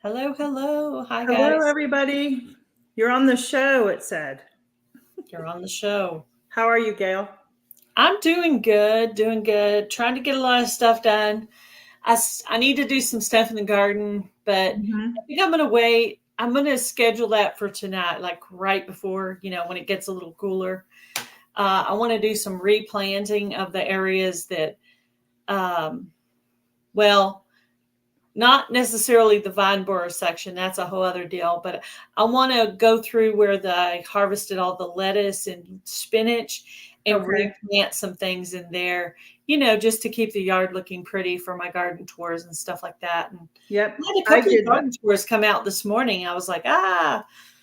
Hello, hello. Hi, Hello, guys. everybody. You're on the show, it said. You're on the show. How are you, Gail? I'm doing good, Trying to get a lot of stuff done. I need to do some stuff in the garden, but I think I'm going to wait. I'm going to schedule that for tonight, like right before, when it gets a little cooler. I want to do some replanting of the areas that, well, not necessarily the vine borer section. That's a whole other deal. But I want to go through where I harvested all the lettuce and spinach and replant some things in there, just to keep the yard looking pretty for my garden tours and stuff like that. And Yep. I had a couple of garden tours come out this morning. I was like,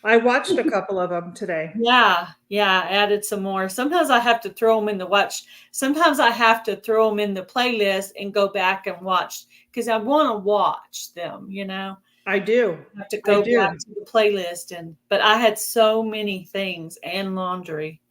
I watched a couple of them today. Yeah. I added some more. Sometimes I have to throw them in the watch. Sometimes I have to throw them in the playlist and go back and watch because I want to watch them, I do. I have to go back to the playlist. But I had so many things and laundry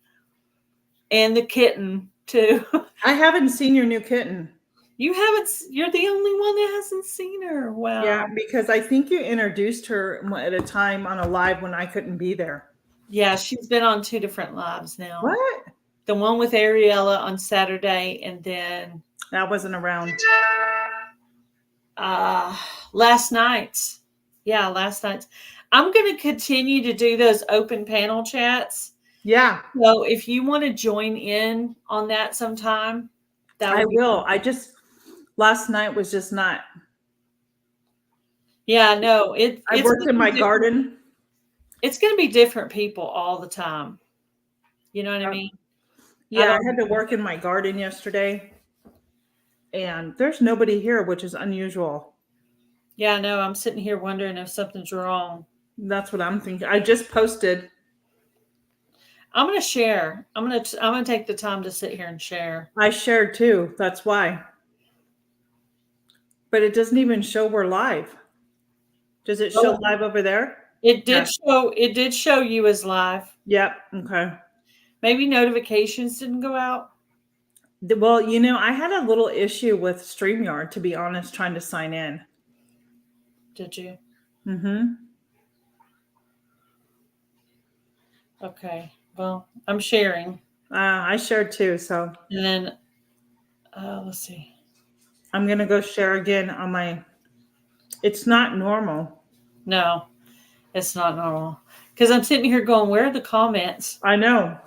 and the kitten too. I haven't seen your new kitten. You haven't? You're the only one that hasn't seen her. Wow. Yeah, because I think you introduced her at a time on a live when I couldn't be there. Yeah, she's been on 2 different lives now. What? The one with Ariella on Saturday, and then that wasn't around. Last night's. Yeah, last night's. I'm going to continue to do those open panel chats. Yeah. So if you want to join in on that sometime, I will. Last night was just not. Yeah, no. I worked in my garden. It's going to be different people all the time. You know what I mean? Yeah, I had to work in my garden yesterday. And there's nobody here, which is unusual. Yeah, no, I'm sitting here wondering if something's wrong. That's what I'm thinking. I just posted. I'm going to share. I'm going to take the time to sit here and share. I shared too. That's why. But it doesn't even show we're live. Does it show live over there? It did show. It did show you as live. Yep. Okay. Maybe notifications didn't go out. Well, I had a little issue with StreamYard, to be honest, trying to sign in. Did you? Mm-hmm. Okay. Well, I'm sharing. I shared too. So. And then, let's see. I'm going to go share again on my. It's not normal. No, it's not normal. Because I'm sitting here going, where are the comments? I know.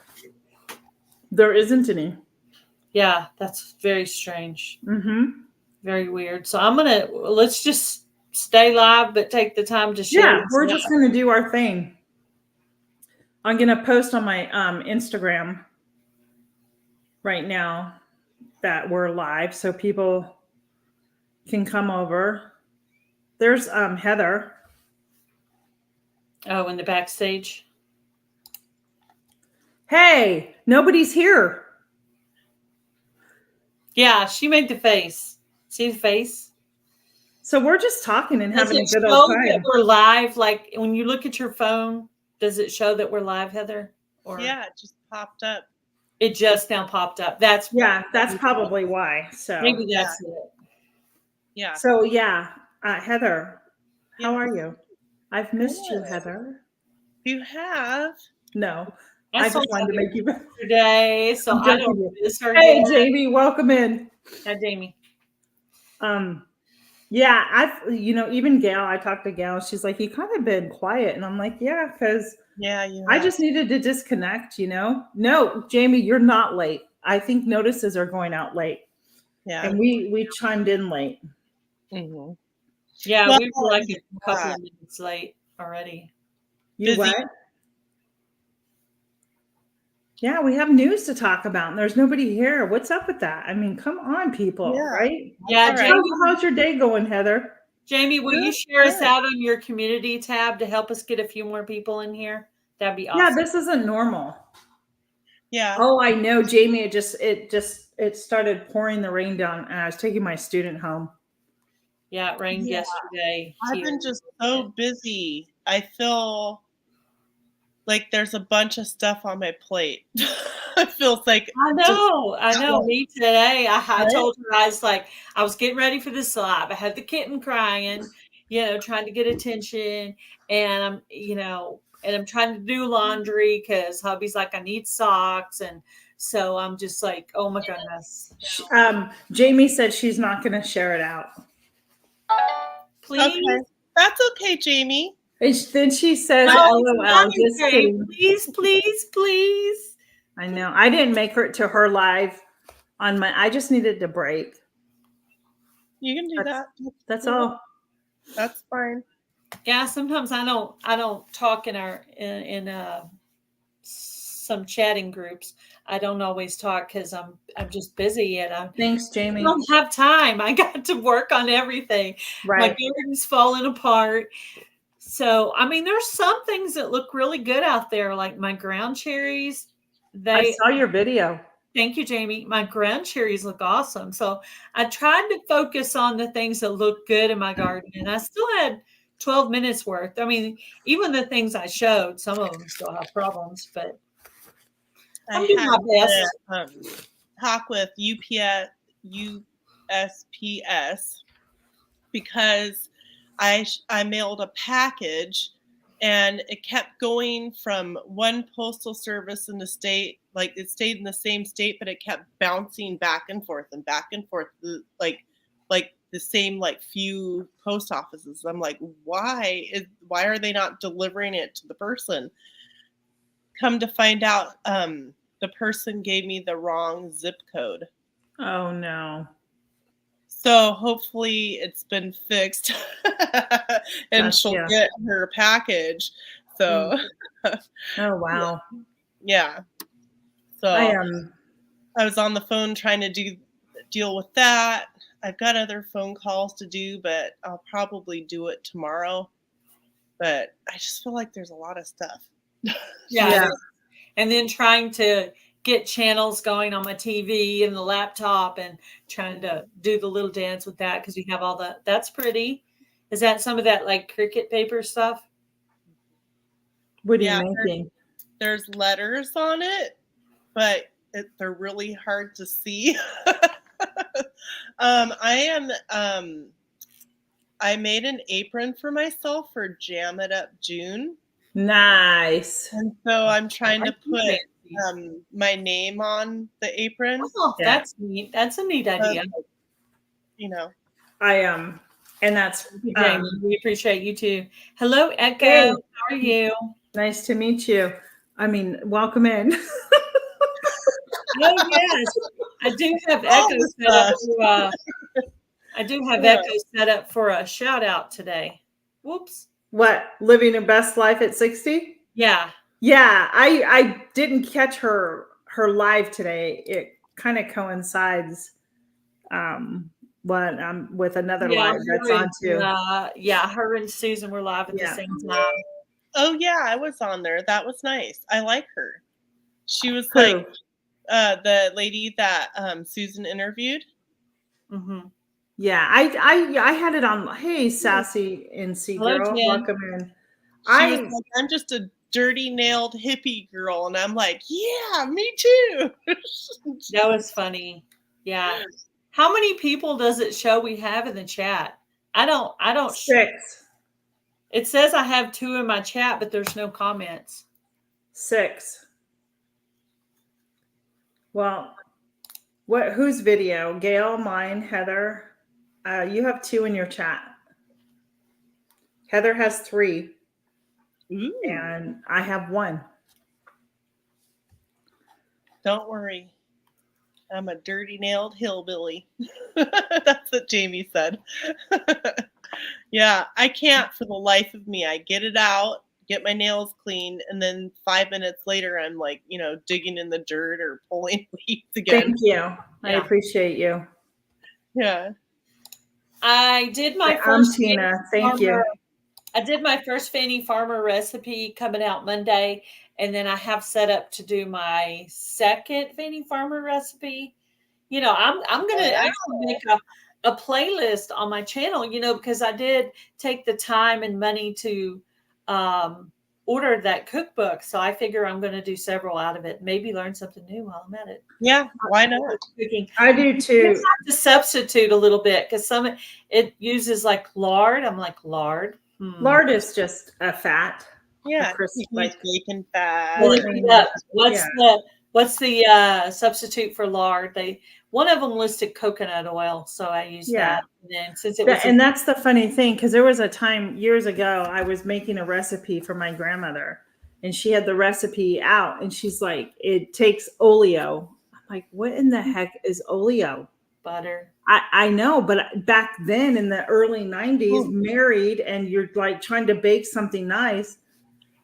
There isn't any. Yeah, that's very strange. Mm-hmm. Very weird. So let's just stay live, but take the time to share. Yeah, we're just going to do our thing. I'm going to post on my Instagram right now that we're live so people can come over. There's Heather. Oh, in the backstage. Hey, nobody's here. Yeah, she made the face. See the face? So we're just talking and having a good old time. That we're live, like when you look at your phone, does it show that we're live, Heather? Or yeah, it just popped up. It just now popped up. That's probably why. So maybe that's it. Yeah. So Heather, how are you? I've missed you, Heather. You have? No. I just wanted to make you today, so I don't miss her. Hey, Jamie, welcome in. Hi, Jamie. Yeah, even Gail, I talked to Gail, she's like, you kind of been quiet. And I'm like, yeah, because I just needed to disconnect, No, Jamie, you're not late. I think notices are going out late. Yeah. And we chimed in late. Mm-hmm. Yeah, we were like a couple of minutes late already. You what? Yeah, we have news to talk about, and there's nobody here. What's up with that? I mean, come on, people, right? Yeah, Jamie, how's your day going, Heather? Jamie, will you share us out on your community tab to help us get a few more people in here? That'd be awesome. Yeah, this isn't normal. Yeah. Oh, I know, Jamie. It started pouring the rain down, and I was taking my student home. Yeah, it rained yesterday. I've been just so busy. I feel like there's a bunch of stuff on my plate. It feels like I know. Me today, I told her I was getting ready for this live. I had the kitten crying, trying to get attention, and I'm trying to do laundry because hubby's like, I need socks. And so I'm just like, oh my goodness. Jamie said she's not going to share it out. Please. Okay. That's okay, Jamie. And then she says, No, LOL, just kidding. Please, please, please. I know. I didn't make her to her live on I just needed to break. You can do that. That's all. That's fine. Yeah, sometimes I don't talk in some chatting groups. I don't always talk because I'm just busy and Thanks, Jamie. I don't have time. I got to work on everything. Right. My garden's falling apart. So I mean, there's some things that look really good out there, like my ground cherries. I saw your video. Thank you, Jamie. My ground cherries look awesome. So I tried to focus on the things that look good in my garden, and I still had 12 minutes worth. I mean, even the things I showed, some of them still have problems, but I'm doing my best. Talk with USPS because I mailed a package and it kept going from one postal service in the state, like it stayed in the same state, but it kept bouncing back and forth, like the same few post offices. I'm like, why are they not delivering it to the person? Come to find out, the person gave me the wrong zip code. Oh no. So hopefully it's been fixed and she'll get her package. So oh wow. Yeah. So I was on the phone trying to deal with that. I've got other phone calls to do, but I'll probably do it tomorrow. But I just feel like there's a lot of stuff. Yeah. And then trying to get channels going on my TV and the laptop and trying to do the little dance with that because we have all that. That's pretty. Is that some of that like cricket paper stuff? What are you making? There's letters on it, but they're really hard to see. I made an apron for myself for Jam It Up June. Nice. And so I'm trying to put my name on the apron. Oh, that's neat. That's a neat idea. And that's we appreciate you too. Hello, Echo. Hey. How are you? Nice to meet you. I mean, welcome in. Oh yes, I do have Echo set up. Echo set up for a shout out today. Whoops. What? Living a best life at 60? Yeah. Yeah. I didn't catch her live today. It kind of coincides with another live that's on too. Her and Susan were live at the same time. Oh yeah, I was on there. That was nice. I like her. She was like the lady that Susan interviewed. Mm-hmm. Yeah, I had it on. Hey, Sassy NC girl, welcome in. She was like, I'm just a dirty nailed hippie girl, and I'm like, yeah, me too. That was funny. Yeah. How many people does it show we have in the chat? I don't. 6. It says I have 2 in my chat, but there's no comments. 6. Well, whose video? Gail, mine, Heather. You have 2 in your chat. Heather has 3. Ooh. And I have 1. Don't worry. I'm a dirty nailed hillbilly. That's what Jamie said. Yeah, I can't for the life of me. I get it out, get my nails cleaned, and then 5 minutes later, I'm like, digging in the dirt or pulling weeds again. Thank you. I appreciate you. Yeah. I did my first. Tina. Thank you. I did my first Fanny Farmer recipe coming out Monday, and then I have set up to do my second Fanny Farmer recipe. I'm gonna actually make a playlist on my channel. Because I did take the time and money to ordered that cookbook, so I figure I'm going to do several out of it. Maybe learn something new while I'm at it. Yeah, why not? Cooking. I do too. You have to substitute a little bit because it uses like lard. I'm like lard. Lard is just a fat. Yeah, crisp, you can use bacon fat. What's the substitute for lard? One of them listed coconut oil, so I used that. And then since it was and that's the funny thing, because there was a time years ago I was making a recipe for my grandmother, and she had the recipe out, and she's like, "It takes oleo." I'm like, "What in the heck is oleo?" Butter. I know, but back then in the early 90s, married, and you're like trying to bake something nice,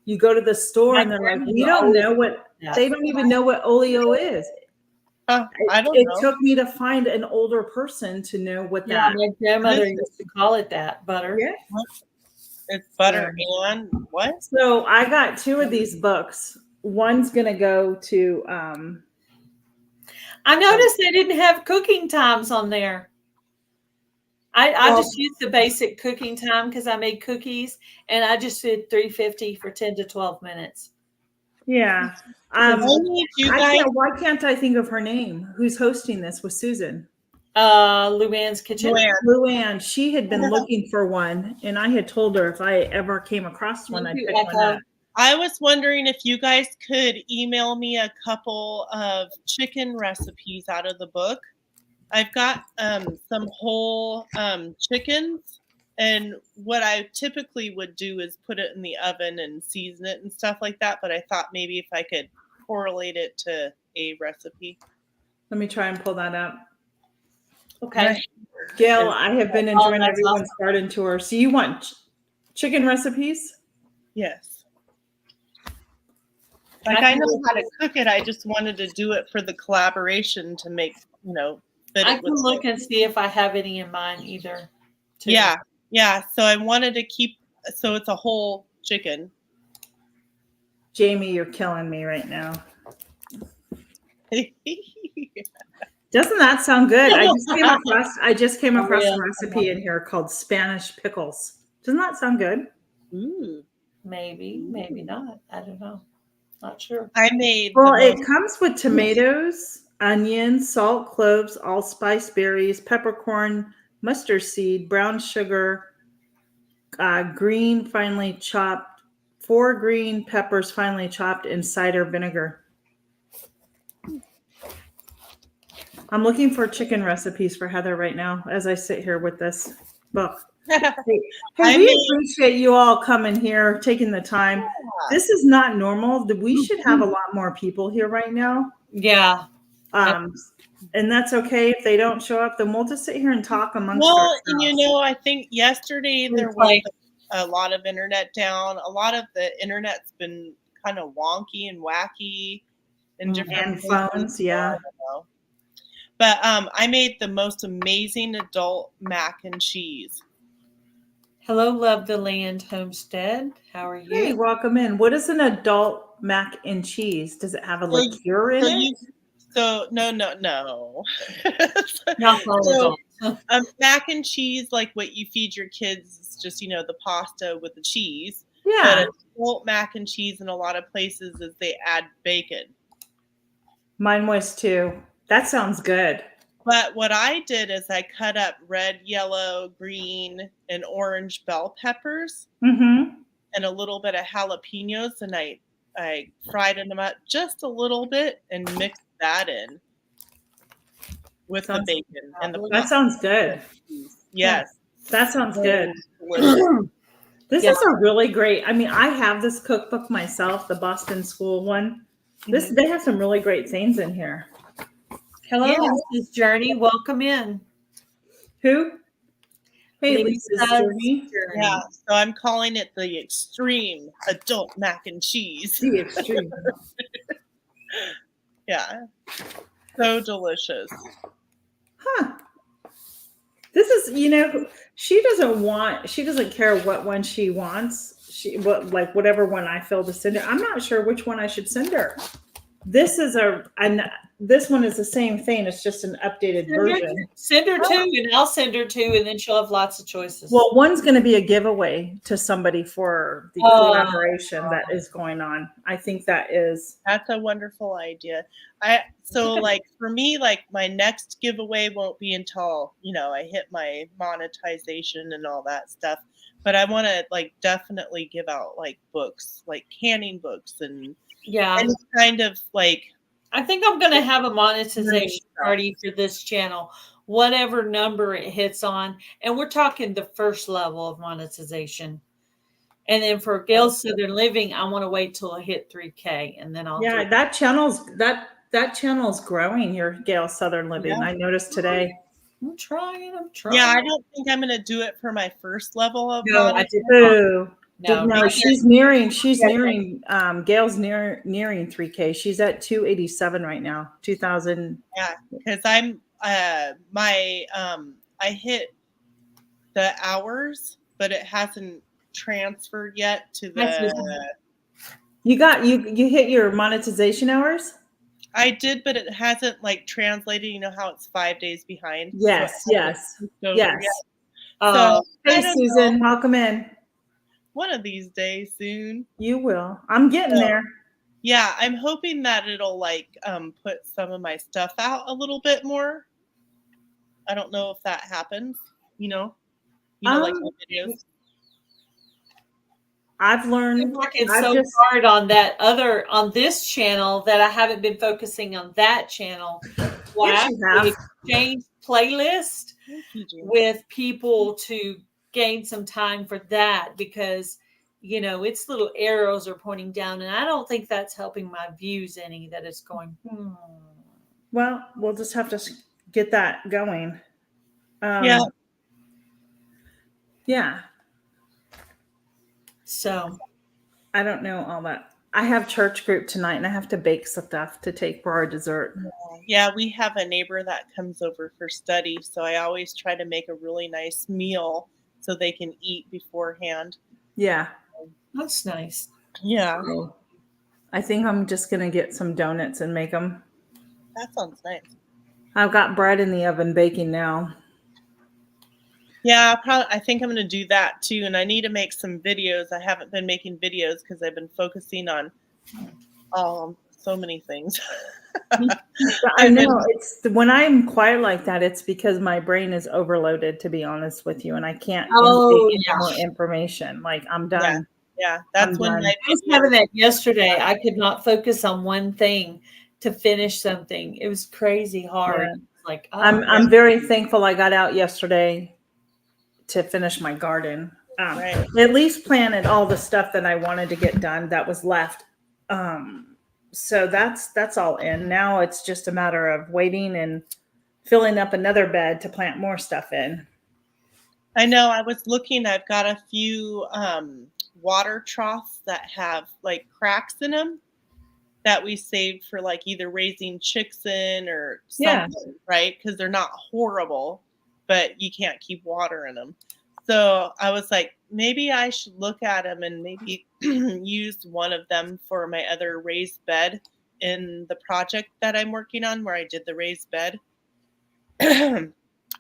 you go to the store and they're like, "We don't know what." They don't even know what oleo is. I don't know. It took me to find an older person to know what that. My grandmother used to call it that, butter. Yeah. It's butter and what? So I got 2 of these books. One's gonna go to I noticed they didn't have cooking times on there. I just used the basic cooking time because I made cookies, and I just did $3.50 for 10 to 12 minutes. Yeah. Why can't I think of her name? Who's hosting this with Susan? Luann's Kitchen. Luann. She had been looking for one, and I had told her if I ever came across one, I'd pick one up. I was wondering if you guys could email me a couple of chicken recipes out of the book. I've got some whole chickens, and what I typically would do is put it in the oven and season it and stuff like that, but I thought maybe if I could correlate it to a recipe. Let me try and pull that up. Okay. Gail, I have been enjoying everyone's garden tour. So you want chicken recipes? Yes. Like I know how to cook it. I just wanted to do it for the collaboration to make, I can look and see if I have any in mine either. Too. Yeah. Yeah. So I wanted to so it's a whole chicken. Jamie, you're killing me right now. Doesn't that sound good? I just came across a recipe in here called Spanish pickles. Doesn't that sound good? Maybe not. I don't know. Not sure. I made. Well, it comes with tomatoes, onion, salt, cloves, allspice berries, peppercorn, mustard seed, brown sugar, green finely chopped, 4 green peppers finely chopped, and cider vinegar. I'm looking for chicken recipes for Heather right now as I sit here with this book. We appreciate you all coming here, taking the time. This is not normal. We should have a lot more people here right now. Yeah. And that's okay if they don't show up. Then we'll just sit here and talk amongst ourselves. Well, I think yesterday there was a lot of internet down. A lot of the internet's been kind of wonky and wacky and different phones. Yeah. But I made the most amazing adult mac and cheese. Hello, Love the Land Homestead. How are you? Hey, welcome in. What is an adult mac and cheese? Does it have a liqueur in it? So no. Not all mac and cheese, like what you feed your kids, is just the pasta with the cheese. Yeah. But adult mac and cheese in a lot of places is they add bacon. Mine was too. That sounds good. But what I did is I cut up red, yellow, green, and orange bell peppers and a little bit of jalapenos, and I fried them up just a little bit and mixed that in with the bacon. That sounds good. Yes. That sounds good. This is a really great, I have this cookbook myself, the Boston School one. They have some really great things in here. Hello, Lisa's Journey. Welcome in. Who? Hey, Lisa's Journey. Yeah, so I'm calling it the extreme adult mac and cheese. The extreme. Yeah. So delicious. Huh. This is, she doesn't care what one she wants. Whatever one I feel to send her. I'm not sure which one I should send her. This is this one is the same thing. It's just an updated version. Send her two, and I'll send her two, and then she'll have lots of choices. Well, one's going to be a giveaway to somebody for the collaboration that is going on. I think that's a wonderful idea. So like for me, like my next giveaway won't be until, I hit my monetization and all that stuff. But I want to like definitely give out like books, like canning books and any kind of like. I think I'm going to have a monetization party for this channel, whatever number it hits on. And we're talking the first level of monetization. And then for Gail's Southern Living, I want to wait till I hit 3K, and then I'll do it. that channel's growing here, Gail's Southern Living. I noticed today. I'm trying. Yeah, I don't think I'm going to do it for my first level of monetization. No, she's nearing. Gail's nearing 3K. She's at 287 right now. 2,000. Yeah, because I'm I hit the hours, but it hasn't transferred yet to the. You hit your monetization hours. I did, but it hasn't like translated. You know how it's 5 days behind. Yes. So, hey, Susan, welcome in. One of these days soon. You will. I'm getting there. Yeah, I'm hoping that it'll like put some of my stuff out a little bit more. I don't know if that happens. Like the videos. I've learned. I'm working hard on on this channel that I haven't been focusing on that channel. Yes, you have. Exchange playlist with people to gain some time for that, because its little arrows are pointing down, and I don't think that's helping my views any. That it's going. Well, we'll just have to get that going. Yeah. So, I don't know all that. I have church group tonight, and I have to bake stuff to take for our dessert. Yeah, we have a neighbor that comes over for study, so I always try to make a really nice meal so they can eat beforehand. Yeah. That's nice. Yeah. I think I'm just going to get some donuts and make them. That sounds nice. I've got bread in the oven baking now. Yeah, I think I'm going to do that too. And I need to make some videos. I haven't been making videos because I've been focusing on so many things. I know. It's when I'm quiet like that, it's because my brain is overloaded, to be honest with you. And I can't take more information. Like, I'm done. Yeah, that's when I was having that yesterday. I could not focus on one thing to finish something. It was crazy hard. Yeah. Like, I'm very thankful I got out yesterday to finish my garden. At least planted all the stuff that I wanted to get done that was left. So that's all in. Now it's just a matter of waiting and filling up another bed to plant more stuff in. I know. I was looking. I've got a few water troughs that have like cracks in them that we saved for like either raising chicks in or something, right? Because they're not horrible, but you can't keep water in them. So I was like, maybe I should look at them and maybe use one of them for my other raised bed in the project that I'm working on, where I did the raised bed.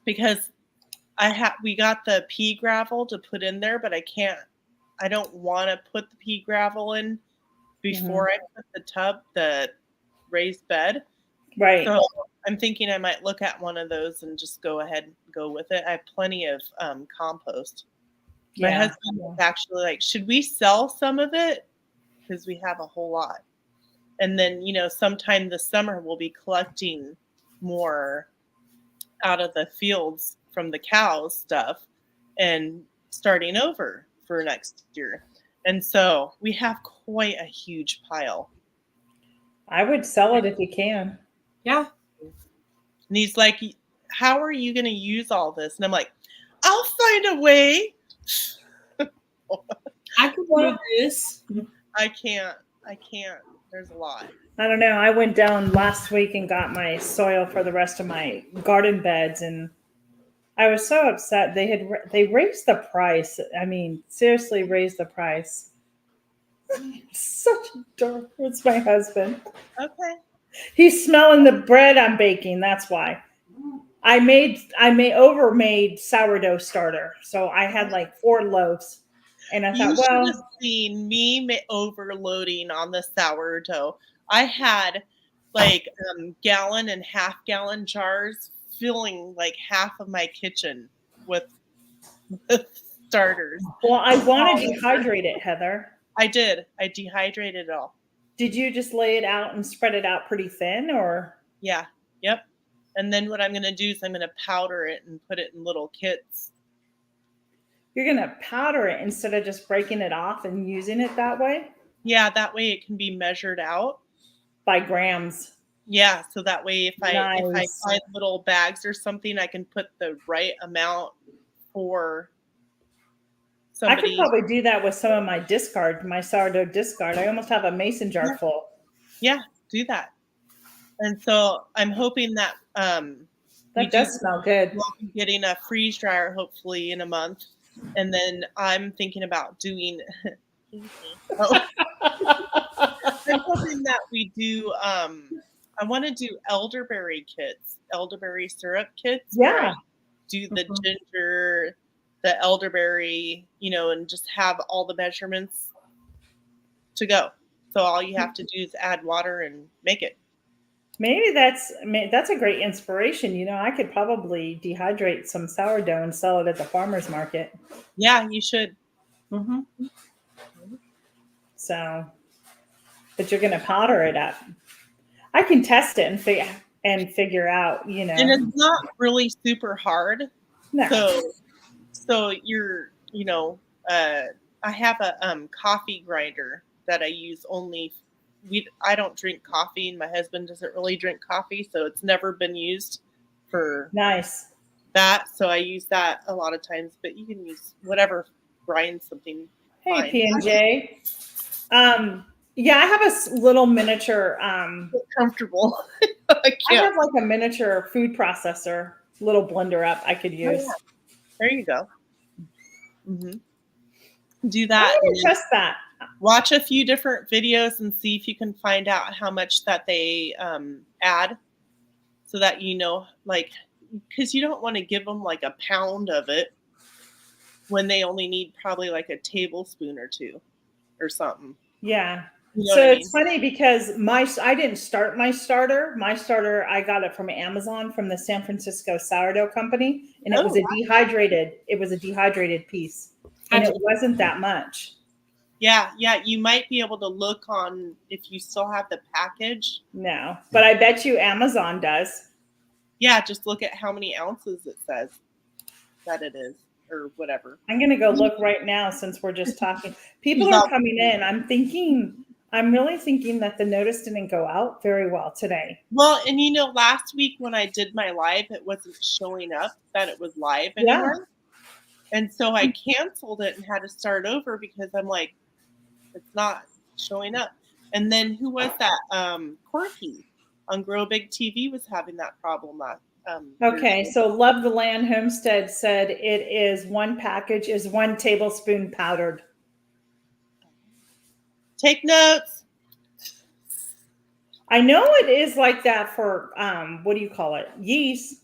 Because we got the pea gravel to put in there, but I don't want to put the pea gravel in before I put the raised bed. Right. So I'm thinking I might look at one of those and just go ahead and go with it. I have plenty of compost. My husband was actually like, should we sell some of it? Because we have a whole lot. And then, sometime this summer we'll be collecting more out of the fields from the cows stuff and starting over for next year. And so we have quite a huge pile. I would sell it if you can. Yeah. And he's like, how are you going to use all this? And I'm like, I'll find a way. I can do this. I can't. There's a lot. I don't know. I went down last week and got my soil for the rest of my garden beds, and I was so upset. They raised the price. I mean, seriously, raised the price. Such a dork. It's my husband. Okay. He's smelling the bread I'm baking. That's why. I overmade sourdough starter. So I had like 4 loaves. And I You thought, should have well, seen me overloading on the sourdough. I had like gallon and half gallon jars filling like half of my kitchen with starters. I want to dehydrate it, Heather. I did. I dehydrated it all. Did you just lay it out and spread it out pretty thin, or? Yeah. Yep. And then what I'm going to do is I'm going to powder it and put it in little kits. You're going to powder it instead of just breaking it off and using it that way? Yeah, that way it can be measured out by grams. Yeah, so that way if I find little bags or something, I can put the right amount for somebody. I could probably do that with some of my sourdough discard. I almost have a mason jar full. Yeah, do that. And so I'm hoping that that does smell good. We'll be getting a freeze dryer hopefully in a month. And then I'm thinking about doing I'm hoping that we do I want to do elderberry kits, elderberry syrup kits. Yeah. Do the ginger, the elderberry, and just have all the measurements to go. So all you have to do is add water and make it. Maybe that's a great inspiration. I could probably dehydrate some sourdough and sell it at the farmer's market. Yeah, you should. Mm-hmm. So, but you're going to powder it up. I can test it and figure out, And it's not really super hard. No. So you're, I have a coffee grinder that I use only. I don't drink coffee, and my husband doesn't really drink coffee, so it's never been used for that. So I use that a lot of times, but you can use whatever grinds something. Hey, P&J. Yeah, I have a little miniature. Comfortable. I have like a miniature food processor, little blender up I could use. Oh, yeah. There you go. Mm-hmm. Do that. Test that. Watch a few different videos and see if you can find out how much that they add, so that because you don't want to give them like a pound of it when they only need probably like a tablespoon or 2 or something. Yeah. It's funny because I didn't start my starter. My starter, I got it from Amazon from the San Francisco sourdough company, and it was a dehydrated piece, and it wasn't that much. Yeah, you might be able to look on if you still have the package. No, but I bet you Amazon does. Yeah, just look at how many ounces it says that it is, or whatever. I'm going to go look right now since we're just talking. People are coming in. I'm really thinking that the notice didn't go out very well today. Well, and last week when I did my live, it wasn't showing up that it was live anymore. Yeah. And so I canceled it and had to start over because I'm like, it's not showing up. And then who was that? Corky on Grow Big TV was having that problem. Okay, so Love the Land Homestead said it is 1 package is 1 tablespoon powdered. Take notes. I know it is like that for what do you call it? Yeast.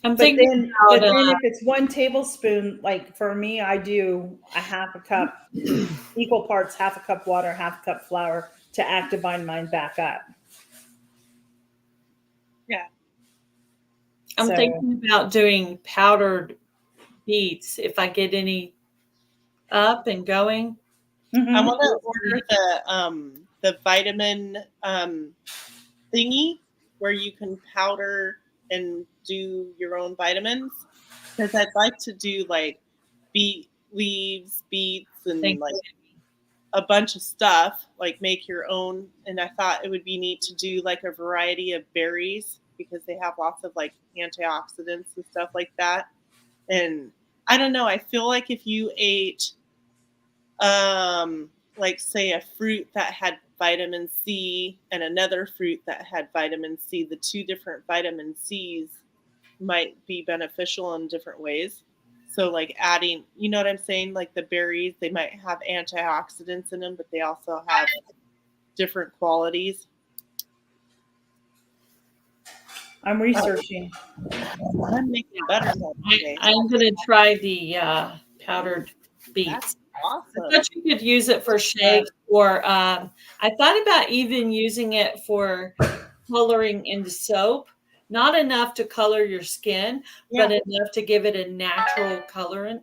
But then if it's 1 tablespoon, like for me, I do a half a cup, equal parts, half a cup water, half a cup flour to activate mine back up. Yeah. I'm thinking about doing powdered beets if I get any up and going. Mm-hmm. I want to order the vitamin thingy where you can powder and do your own vitamins, because I'd like to do like beet leaves, beets, and like a bunch of stuff, like make your own. And I thought it would be neat to do like a variety of berries because they have lots of like antioxidants and stuff like that. And I don't know, I feel like if you ate like say a fruit that had vitamin C and another fruit that had vitamin C, the 2 different vitamin C's might be beneficial in different ways. So like adding, you know what I'm saying? Like the berries, they might have antioxidants in them, but they also have different qualities. I'm researching. I'm making buttermilk today. I'm going to try the powdered beets. That's I awesome. thought you could use it for shakes, or I thought about even using it for coloring in soap. Not enough to color your skin, but enough to give it a natural colorant.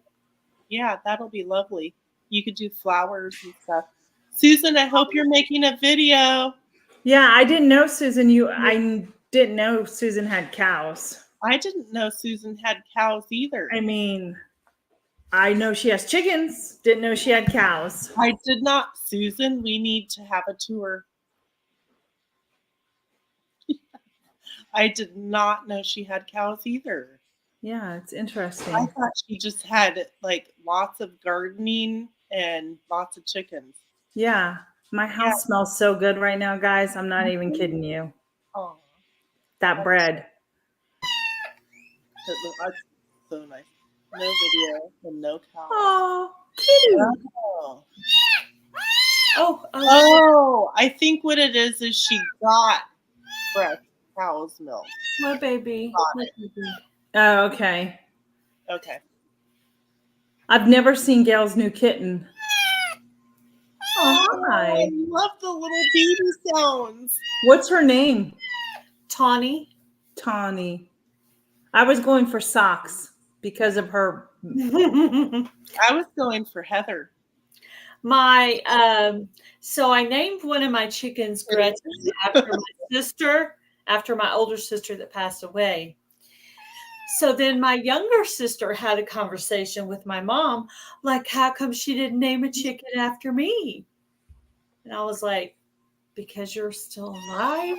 Yeah, that'll be lovely. You could do flowers and stuff. Susan, I hope you're making a video. Yeah, I didn't know, Susan. I didn't know Susan had cows. I didn't know Susan had cows either. I mean, I know she has chickens. Didn't know she had cows. I did not. Susan, we need to have a tour. I did not know she had cows either. Yeah, it's interesting. I thought she just had like lots of gardening and lots of chickens. Yeah, my house smells so good right now, guys. I'm not even kidding you. Oh, That bread. that's so nice. No video and no cows. Oh, kitty. Oh, I think what it is she got fresh cow's milk. My baby. Oh, okay. Okay. I've never seen Gail's new kitten. Oh, Hi. I love the little baby sounds. What's her name? Tawny. Tawny. I was going for socks because of her. I was going for Heather. So I named one of my chickens Gretchen after my older sister that passed away. So then my younger sister had a conversation with my mom, like, how come she didn't name a chicken after me? And I was like, because you're still alive.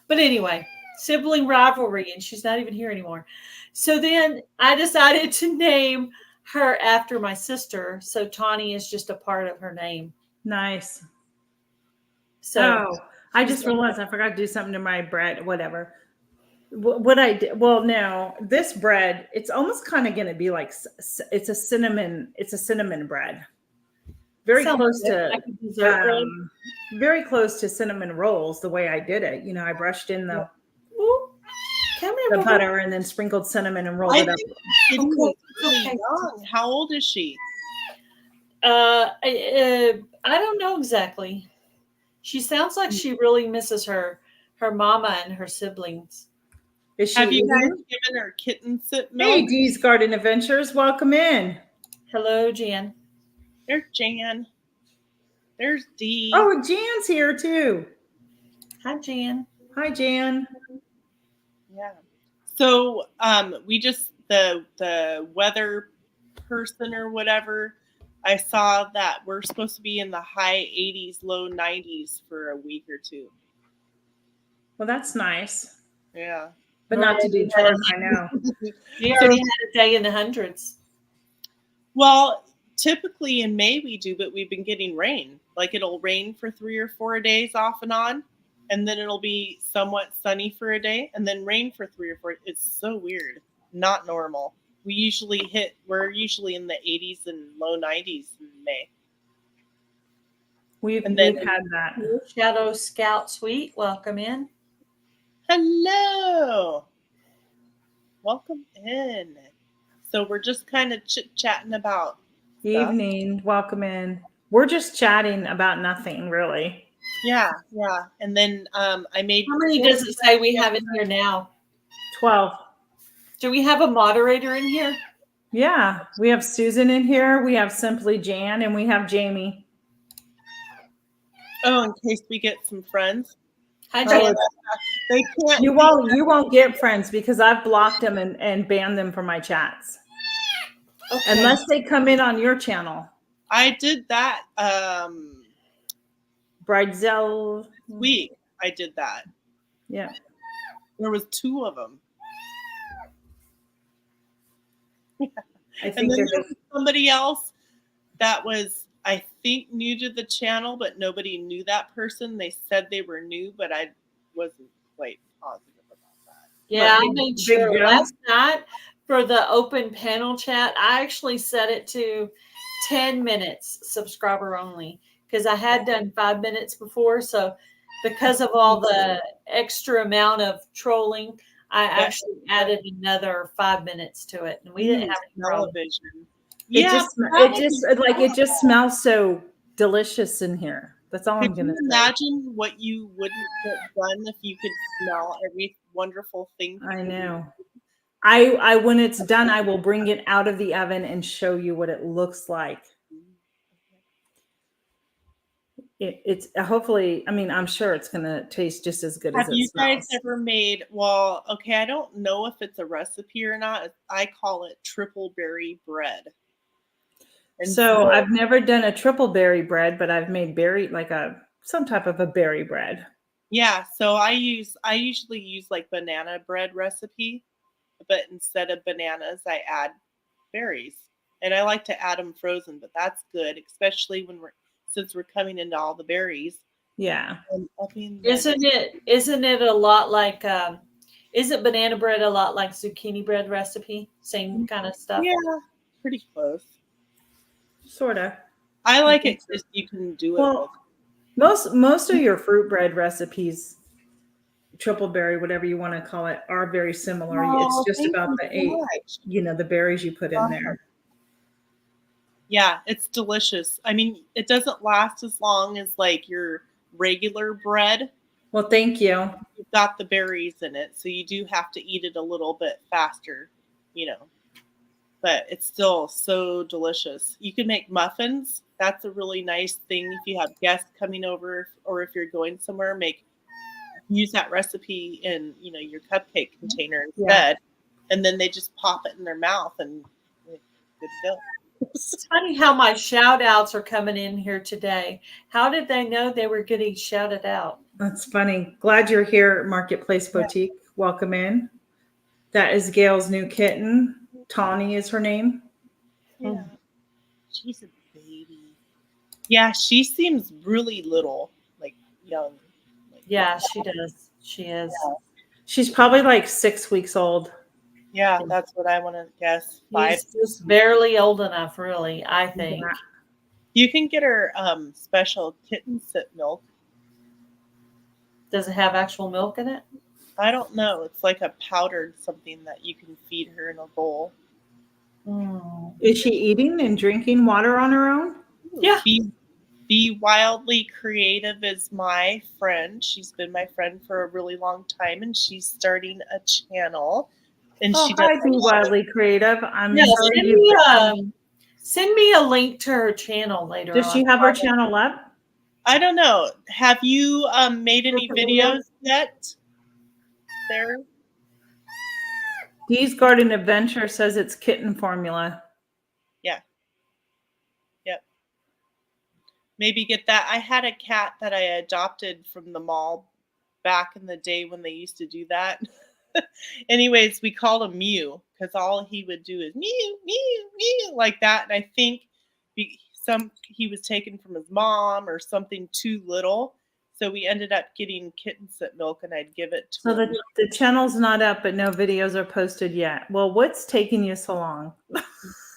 But anyway, sibling rivalry, and she's not even here anymore. So then I decided to name her after my sister. So Tawny is just a part of her name. Nice. So I just realized I forgot to do something to my bread, whatever. What I did, well, no, this bread, it's almost kind of going to be like, it's a cinnamon bread. Very close to very close to cinnamon rolls, the way I did it. You know, I brushed in the butter and then sprinkled cinnamon and rolled it up. Okay. How old is she? I don't know exactly. She sounds like she really misses her mama and her siblings. Have you guys given her kitten sip milk? Hey, Dee's Garden Adventures, welcome in. Hello, Jan. There's Jan. There's Dee. Oh, Jan's here too. Hi, Jan. Hi, Jan. Yeah. So we just the weather person or whatever, I saw that we're supposed to be in the high 80s, low 90s for a week or two. Well, that's nice. Yeah. But not to Detroit, I know. We already had a day in the hundreds. Well, typically in May we do, but we've been getting rain. Like it'll rain for 3 or 4 days off and on, and then it'll be somewhat sunny for a day, and then rain for 3 or 4. It's so weird. Not normal. We're usually in the 80s and low 90s in May. We've had that. Shadow Scout Suite, welcome in. Hello. Welcome in. So we're just kind of chit-chatting about evening. Welcome in. We're just chatting about nothing, really. Yeah. And then I made. How many does it say we have in here now? 12. Do we have a moderator in here? Yeah, we have Susan in here. We have Simply Jan, and we have Jamie. Oh, in case we get some friends. Hi, Jan. They can't. You won't get friends because I've blocked them and banned them from my chats. Okay. Unless they come in on your channel. I did that. Bridezell week. I did that. Yeah. There was 2 of them. I think there was somebody else that was, I think, new to the channel, but nobody knew that person. They said they were new, but I wasn't quite positive about that. Yeah, I made sure last night for the open panel chat, I actually set it to 10 minutes subscriber only because I had done 5 minutes before. So because of all the extra amount of trolling, I actually added another 5 minutes to it, and we didn't have any television. It just smells so delicious in here. That's all I'm gonna say. Imagine what you wouldn't get done if you could smell every wonderful thing. I know. I when it's done, I will bring it out of the oven and show you what it looks like. It's hopefully, I mean, I'm sure it's gonna taste just as good as it smells. Have you guys ever made? Well, okay, I don't know if it's a recipe or not. I call it triple berry bread. And so I've never done a triple berry bread, but I've made some type of a berry bread. Yeah, so I usually use like banana bread recipe, but instead of bananas, I add berries, and I like to add them frozen. But that's good, especially since we're coming into all the berries. Yeah. Isn't it a lot like? Isn't banana bread a lot like zucchini bread recipe? Same kind of stuff. Yeah, pretty close. Sorta. I like it because you can do it. Well, most of your fruit bread recipes, triple berry, whatever you want to call it, are very similar. It's just about the berries you put in there. Yeah, it's delicious. I mean, it doesn't last as long as like your regular bread. Well, thank you. You've got the berries in it, so you do have to eat it a little bit faster, but it's still so delicious. You can make muffins. That's a really nice thing if you have guests coming over, or if you're going somewhere. Use that recipe in your cupcake container instead, and then they just pop it in their mouth and good to go. It's funny how my shout outs are coming in here today. How did they know they were getting shouted out? That's funny. Glad you're here, Marketplace Boutique. Welcome in. That is Gail's new kitten. Tawny is her name. Yeah. She's a baby. Yeah, she seems really little, like young. Yeah, she does. She is. Yeah. She's probably like 6 weeks old. Yeah, that's what I want to guess. 5. She's just barely old enough, really, I think. Yeah. You can get her special kitten sit milk. Does it have actual milk in it? I don't know. It's like a powdered something that you can feed her in a bowl. Is she eating and drinking water on her own? Yeah. Be Wildly Creative is my friend. She's been my friend for a really long time, and she's starting a channel. And she does Be Wildly Creative. Send me a link to her channel later. Does she have her channel up? I don't know. Have you made any videos yet? There. Dee's Garden Adventure says it's kitten formula. Yeah. Yep. Maybe get that. I had a cat that I adopted from the mall back in the day when they used to do that. Anyways, we called him Mew because all he would do is mew, mew, mew, like that. And I think he was taken from his mom or something too little. So we ended up getting kitten sit milk, and I'd give it to him. So the channel's not up, but no videos are posted yet. Well, what's taking you so long?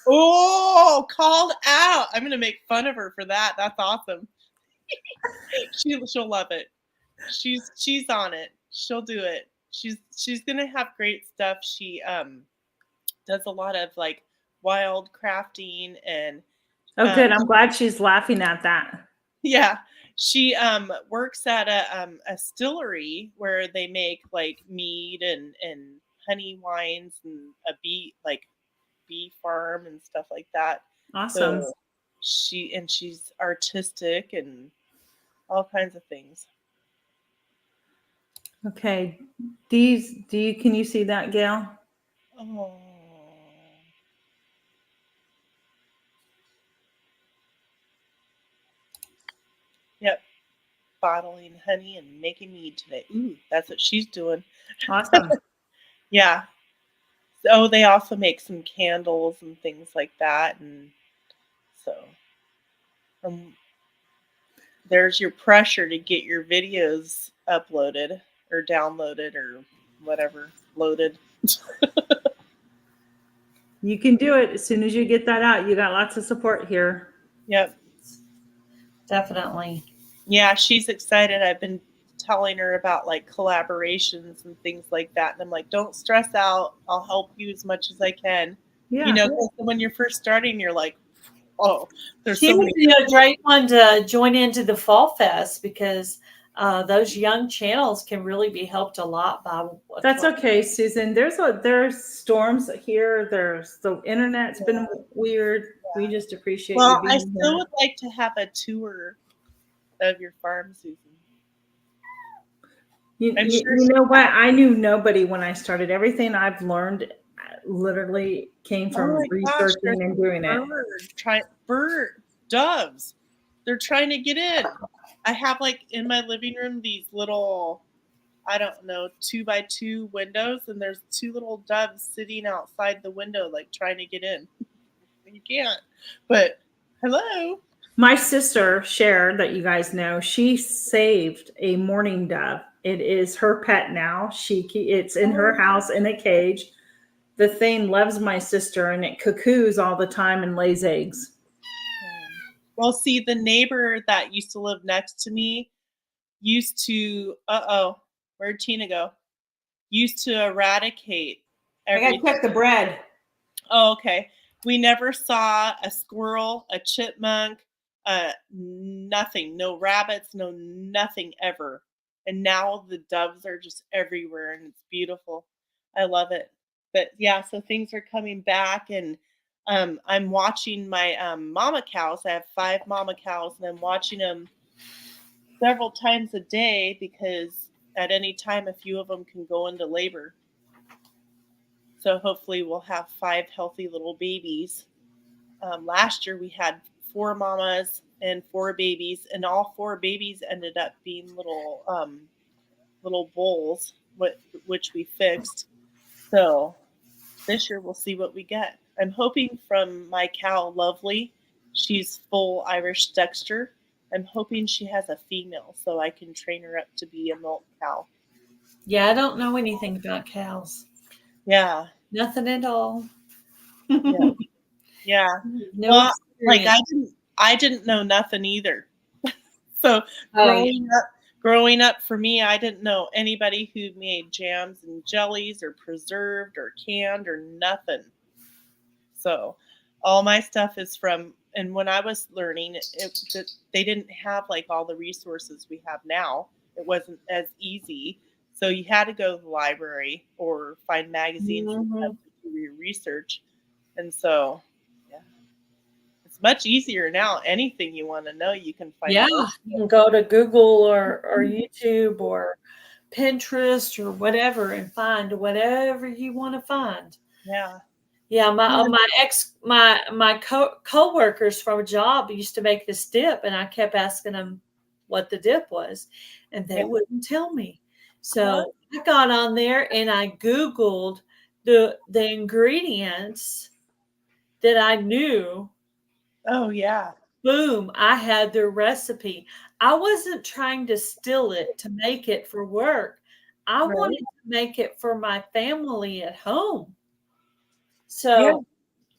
Oh, called out. I'm going to make fun of her for that. That's awesome. She'll love it. She's on it. She'll do it. She's going to have great stuff. She does a lot of like wild crafting and good. I'm glad she's laughing at that. Yeah. She works at a distillery where they make like mead and honey wines and a bee farm and stuff like that. Awesome. So she's artistic and all kinds of things. Okay. Can you see that, Gail? Oh. Yep. Bottling honey and making mead today. Ooh, that's what she's doing. Awesome. Yeah. So they also make some candles and things like that. And so there's your pressure to get your videos uploaded or downloaded or whatever, loaded. You can do it. As soon as you get that out, you got lots of support here. Yep. Definitely. Yeah, she's excited. I've been telling her about like collaborations and things like that. And I'm like, don't stress out. I'll help you as much as I can. Yeah. You know, 'cause when you're first starting, you're like, oh, there's She so would many. be a great one to join into the Fall Fest because those young channels can really be helped a lot by. That's okay, Susan. There's storms here. There's the internet's been weird. We just appreciate you Well, I being still here. would like to have a tour of your farm, Susan. You I'm sure know what? I knew nobody when I started. Everything I've learned literally came Oh from my gosh, researching and doing it. Doves. They're trying to get in. I have like in my living room these little, I don't know, 2x2 windows, and there's two little doves sitting outside the window, like trying to get in. You can't. But hello. My sister, Cher, that you guys know, she saved a mourning dove. It is her pet now. It's in her house in a cage. The thing loves my sister, and it cuckoos all the time and lays eggs. Well, see, the neighbor that used to live next to me used to, where'd Tina go? Used to eradicate everything. I gotta check the bread. Oh, okay. We never saw a squirrel, a chipmunk, nothing, no rabbits, no nothing ever. And now the doves are just everywhere and it's beautiful. I love it. But yeah, so things are coming back, and I'm watching my mama cows. I have 5 mama cows, and I'm watching them several times a day because at any time a few of them can go into labor. So hopefully we'll have 5 healthy little babies. Last year we had 4 mamas and 4 babies, and all 4 babies ended up being little bulls, which we fixed. So this year we'll see what we get. I'm hoping from my cow, Lovely, she's full Irish Dexter. I'm hoping she has a female so I can train her up to be a milk cow. Yeah, I don't know anything about cows. Yeah. Nothing at all. Yeah. Yeah. No Well, like experience. I didn't know nothing either. So growing up for me, I didn't know anybody who made jams and jellies or preserved or canned or nothing. So all my stuff is from, and when I was learning, they didn't have like all the resources we have now. It wasn't as easy. So you had to go to the library or find magazines and do your research. And so, yeah, it's much easier now. Anything you want to know, you can find. Yeah, you can go to Google or YouTube or Pinterest or whatever and find whatever you want to find. Yeah. Yeah, my co-workers from a job used to make this dip, and I kept asking them what the dip was, and they wouldn't tell me. So I got on there and I Googled the ingredients that I knew. Oh yeah. Boom, I had their recipe. I wasn't trying to steal it to make it for work. I wanted to make it for my family at home. So,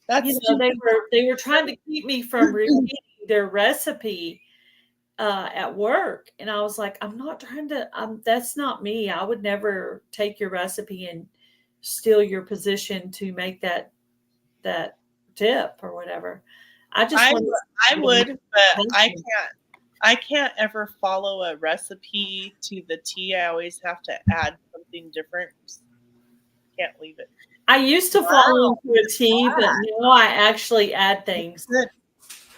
That's they were trying to keep me from repeating their recipe at work, and I was like, I'm not trying to. That's not me. I would never take your recipe and steal your position to make that dip or whatever. I would, but I can't ever follow a recipe to the T. I always have to add something different. Can't leave it. I used to follow to a T, but now I actually add things.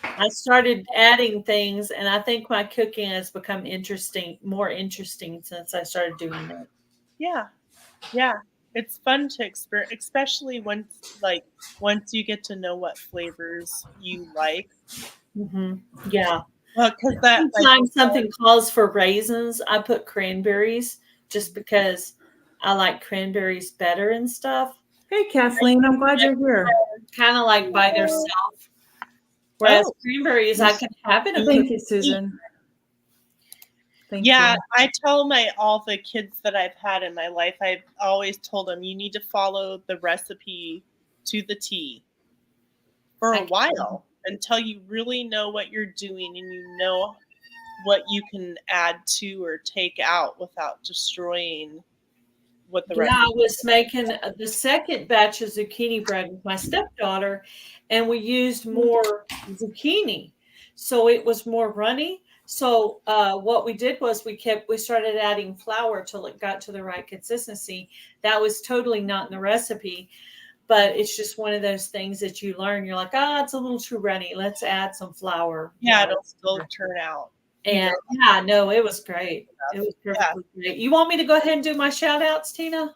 I started adding things, and I think my cooking has become more interesting since I started doing that. Yeah. Yeah. It's fun to experience, especially once you get to know what flavors you like. Yeah. Well, because sometimes something calls for raisins, I put cranberries just because I like cranberries better and stuff. Hey, Kathleen, I'm glad you're here. Kind of like by themselves. Whereas cranberries, I can have it. Thank you, Susan. Thank you. I tell all the kids that I've had in my life, I've always told them you need to follow the recipe to the T for a while until you really know what you're doing and you know what you can add to or take out without destroying what the rest. Yeah, I was making the second batch of zucchini bread with my stepdaughter, and we used more zucchini, so it was more runny. So what we did was we started adding flour till it got to the right consistency. That was totally not in the recipe, but it's just one of those things that you learn. You're like, it's a little too runny. Let's add some flour. Yeah, it'll still turn out. And yeah, no, it was great. It was perfectly great. You want me to go ahead and do my shout outs, Tina?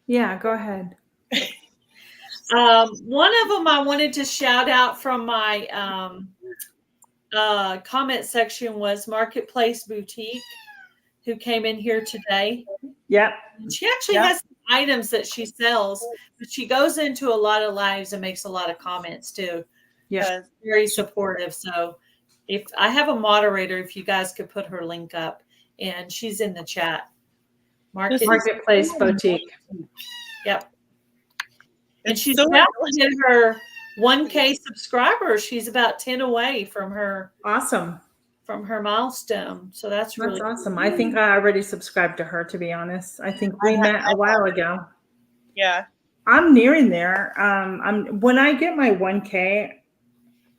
Yeah, go ahead. One of them I wanted to shout out from my comment section was Marketplace Boutique, who came in here today. Yep. She actually has items that she sells, but she goes into a lot of lives and makes a lot of comments too. Yeah, very supportive. So if I have a moderator, if you guys could put her link up, and she's in the chat. Marketplace Boutique. Yep. And she's about to hit her 1K subscribers. She's about 10 away from her milestone. So that's really awesome. Cool. I think I already subscribed to her, to be honest. I think we met a while ago. Yeah. I'm nearing there. When I get my 1K,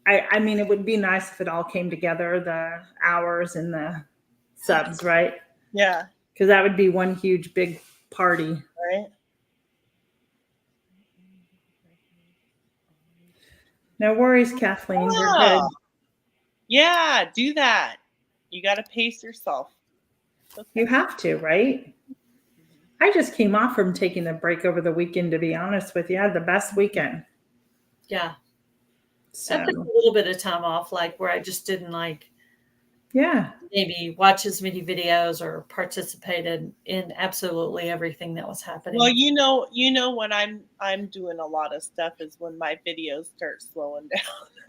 I mean, it would be nice if it all came together, the hours and the subs, right? Yeah. Because that would be one huge big party. Right. No worries, Kathleen. You're good. Yeah, do that. You got to pace yourself. Okay. You have to, right? I just came off from taking a break over the weekend, to be honest with you. I had the best weekend. Yeah. So. I took a little bit of time off, like where I just didn't maybe watch as many videos or participated in absolutely everything that was happening. Well, you know when I'm doing a lot of stuff is when my videos start slowing down.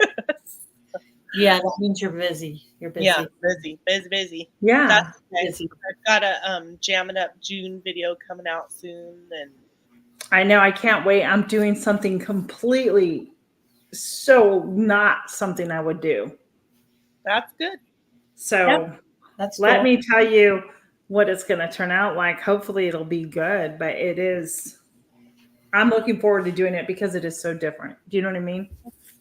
Yeah, that means you're busy. You're busy. Yeah, busy. Yeah. That's okay. Busy. I've got a Jamming Up June video coming out soon, and I know, I can't wait. I'm doing something completely not something I would do. That's good. So let me tell you what it's going to turn out like. Hopefully it'll be good, but it is. I'm looking forward to doing it because it is so different. Do you know what I mean?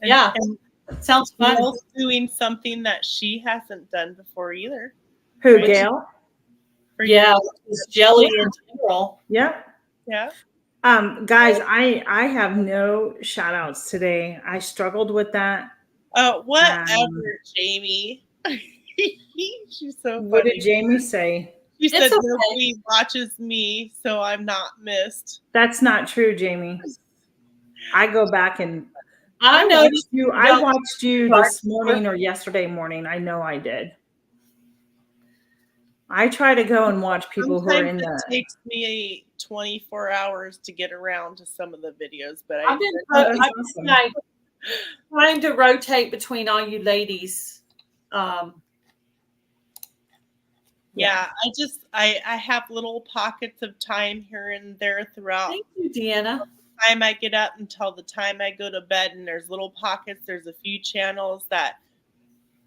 Yeah. And sounds fun. Gail's doing something that she hasn't done before either. Who, right? Gail? Yeah, jelly in general. Yep. Yeah. Guys, I have no shout outs today. I struggled with that. Whatever, Jamie. She's so funny. What did Jamie say? She said nobody watches me, so I'm not missed. That's not true, Jamie. I go back and I know you. I watched you this morning or yesterday morning. I know I did. I try to go and watch people who are in the. It takes me 24 hours to get around to some of the videos, but I've been trying to rotate between all you ladies. Yeah, I have little pockets of time here and there throughout. Thank you, Deanna. The time I get up until the time I go to bed, and there's little pockets. There's a few channels that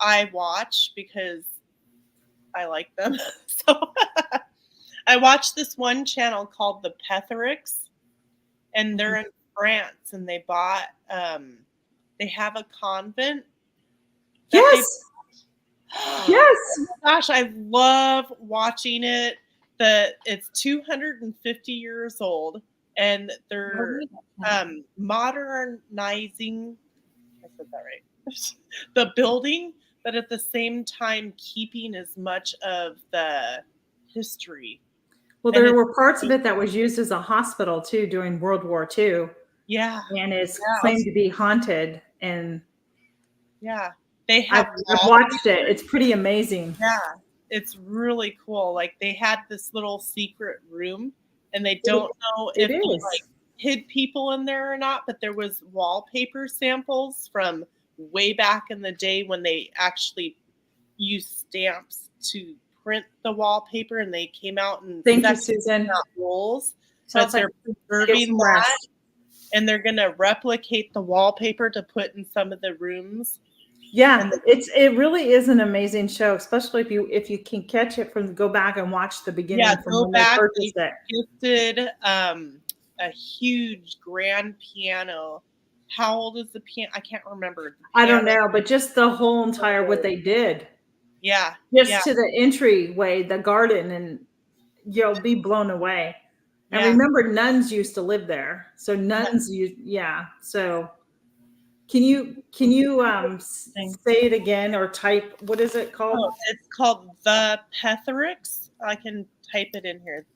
I watch because I like them. So I watched this one channel called the Petherics, and they're in France, and they bought they have a convent. Yes. Yes. Oh gosh, I love watching it. It's 250 years old, and they're modernizing. I said that right. The building, but at the same time keeping as much of the history. Well, there were parts of it that was used as a hospital too during World War II. Yeah, and it's claimed to be haunted. And they have. I've watched it. It's pretty amazing. Yeah, it's really cool. Like they had this little secret room, and they don't know if they like hid people in there or not. But there was wallpaper samples from way back in the day when they actually used stamps to print the wallpaper, and they came out and thank you, Susan. Rolls. But they're preserving that, and they're going to replicate the wallpaper to put in some of the rooms. Yeah, it really is an amazing show, especially if you can catch it go back and watch the beginning from when they purchased it. Gifted a huge grand piano. How old is the piano? I can't remember. I don't know, but just the whole entire what they did. Yeah. Just to the entryway, the garden, and you'll be blown away. And remember, nuns used to live there. So nuns, So can you say it again or type? What is it called? Oh, it's called The Petherick's. I can type it in here.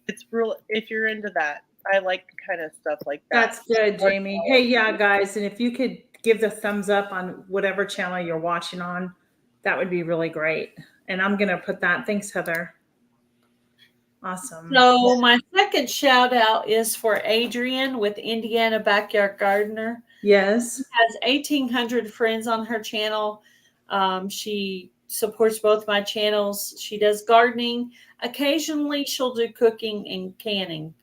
It's real. If you're into that, I like kind of stuff like that. That's good, Jamie. Hey, yeah, guys, and if you could give the thumbs up on whatever channel you're watching on, that would be really great. And I'm gonna put that. Thanks, Heather. Awesome. So my second shout out is for Adrienne with Indiana Backyard Gardener. Yes. She has 1,800 friends on her channel. She supports both my channels. She does gardening. Occasionally she'll do cooking and canning.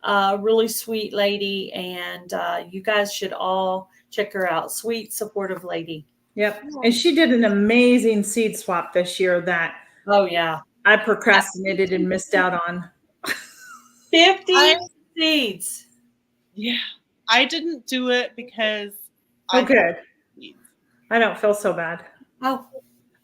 Really sweet lady. And you guys should all check her out. Sweet, supportive lady. Yep. And she did an amazing seed swap this year that I procrastinated and missed out on. 50 seeds. Yeah. I didn't do it because I don't feel so bad. Oh.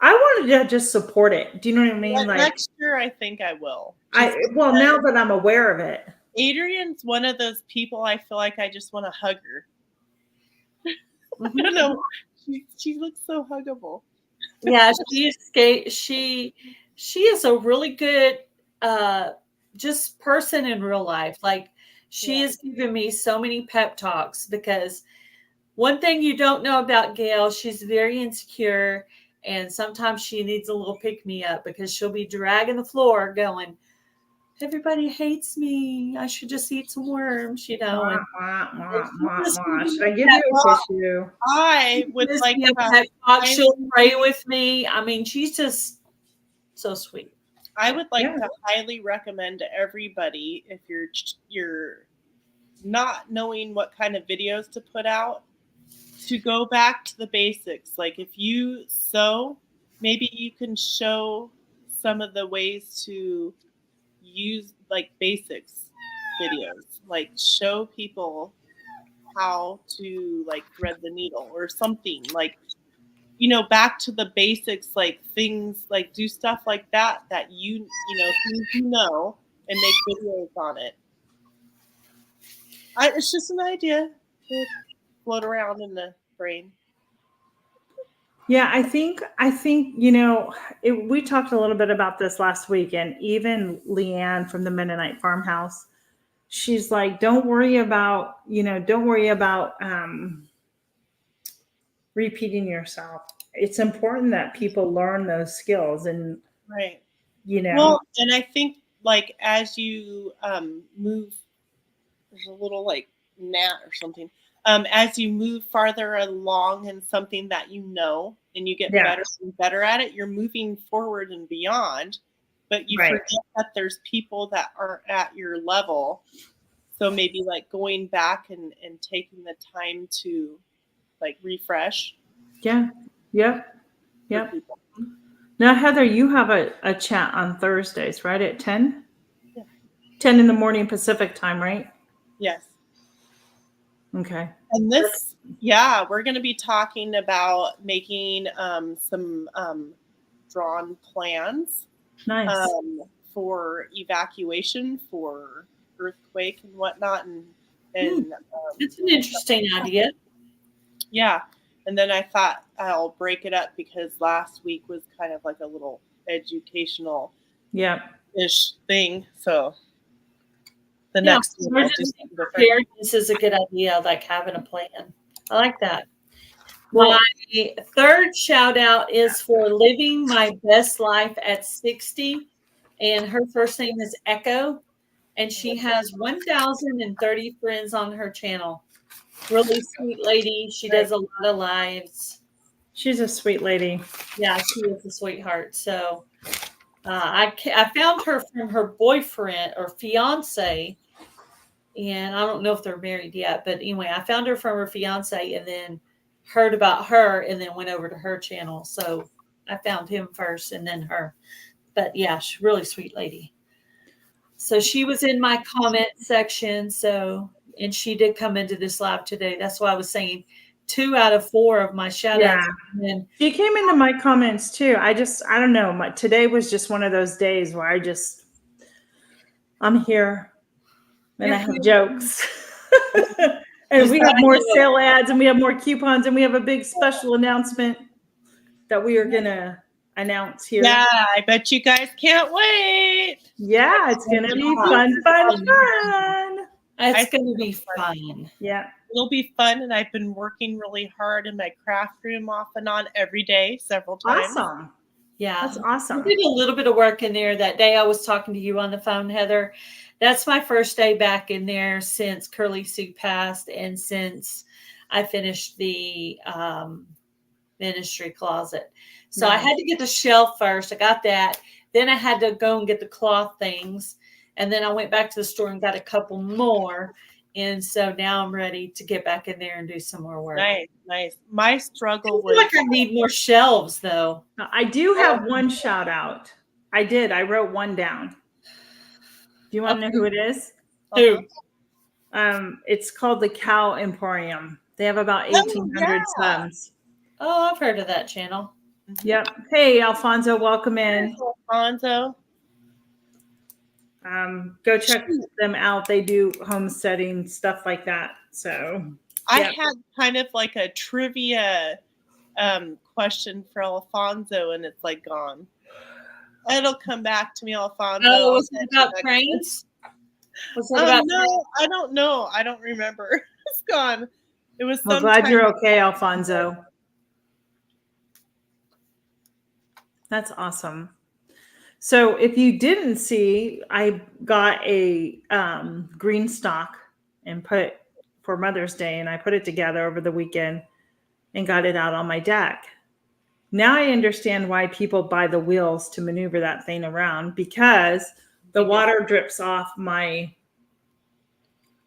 I wanted to just support it. Do you know what I mean? Like next year, I think I will. Now that I'm aware of it. Adrienne's one of those people I feel like I just want to hug her. I don't know. She looks so huggable. Yeah, she is a really good just person in real life. Like she has given me so many pep talks, because one thing you don't know about Gail, she's very insecure, and sometimes she needs a little pick me up, because she'll be dragging the floor going, everybody hates me. I should just eat some worms, you know. Should I give you a tissue? I would like to she'll pray with me. I mean, she's just so sweet. I would like to highly recommend to everybody, if you're not knowing what kind of videos to put out, to go back to the basics. Like if you sew, maybe you can show some of the ways to use like basics videos, like show people how to like thread the needle or something, like, you know, back to the basics, like things like do stuff like that you know, and make videos on it. It's just an idea to float around in the brain. Yeah, I think you know, we talked a little bit about this last week, and even Leanne from the Mennonite Farmhouse, she's like, don't worry about repeating yourself. It's important that people learn those skills, and you know. Well, and I think like as you move, there's a little like gnat or something. As you move farther along in something that you know, and you get better and better at it, you're moving forward and beyond, but you forget that there's people that aren't at your level. So maybe like going back and taking the time to like refresh. Yeah. Yep. Now, Heather, you have a chat on Thursdays, right? At 10? Yeah. 10 in the morning Pacific time, right? Yes. Okay. And we're going to be talking about making some drawn plans. Nice. For evacuation, for earthquake and whatnot. And it's an interesting idea. Yeah. And then I thought I'll break it up, because last week was kind of like a little educational ish thing. So the next one, preparedness is a good idea, like having a plan. I like that. My third shout out is for Living My Best Life at 60. And her first name is Echo. And she has 1,030 friends on her channel. Really sweet lady. She does a lot of lives. She's a sweet lady. Yeah, she is a sweetheart. So I found her from her boyfriend or fiance, and I don't know if they're married yet, but anyway, I found her from her fiance and then heard about her and then went over to her channel. So I found him first and then her. But yeah, she's a really sweet lady. So she was in my comment section. And she did come into this live today. That's why I was saying 2 out of 4 of my shout outs. Yeah. She came into my comments too. I don't know. Today was just one of those days where I'm here and I have jokes. And we have more sale ads and we have more coupons and we have a big special announcement that we are going to announce here. Yeah, I bet you guys can't wait. Yeah, it's going to be fun. It's going to be fun. Yeah. It'll be fun. And I've been working really hard in my craft room off and on every day, several times. Awesome. Yeah. That's awesome. I did a little bit of work in there that day I was talking to you on the phone, Heather. That's my first day back in there since Curly Sue passed and since I finished the ministry closet. So I had to get the shelf first. I got that. Then I had to go and get the cloth things. And then I went back to the store and got a couple more. And so now I'm ready to get back in there and do some more work. Nice. My struggle I feel like I need more shelves, though. I do have one shout out. I wrote one down. Do you want to know who it is? Who? It's called the Cow Emporium. They have about 1,800 subs. Oh, I've heard of that channel. Yep. Hey, Alfonso, welcome in. Alfonso. Go check them out. They do homesteading, stuff like that. So I had kind of like a trivia question for Alfonso, and it's like gone. It'll come back to me, Alfonso. Oh, was it about cranes? Was it about no, I don't know. I don't remember. It's gone. It was. I'm glad you're okay, Alfonso. That's awesome. So if you didn't see, I got a green stock and put for Mother's Day, and I put it together over the weekend and got it out on my deck. Now I understand why people buy the wheels to maneuver that thing around, because the water drips off my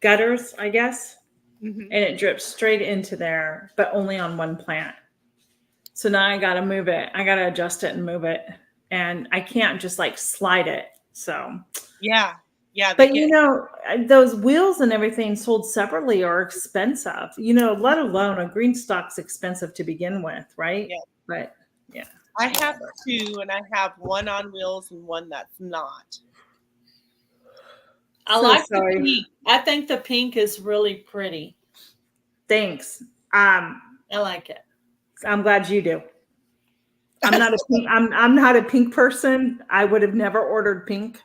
gutters, I guess, and it drips straight into there, but only on one plant. So now I got to move it. I got to adjust it and move it. And I can't just like slide it. So yeah. But you know, those wheels and everything sold separately are expensive. You know, let alone a green stock's expensive to begin with, right? Yeah. But yeah, I have 2, and I have one on wheels and one that's not. I like the pink. I think the pink is really pretty. Thanks. I like it. I'm glad you do. I'm not a pink. I'm not a pink person. I would have never ordered pink,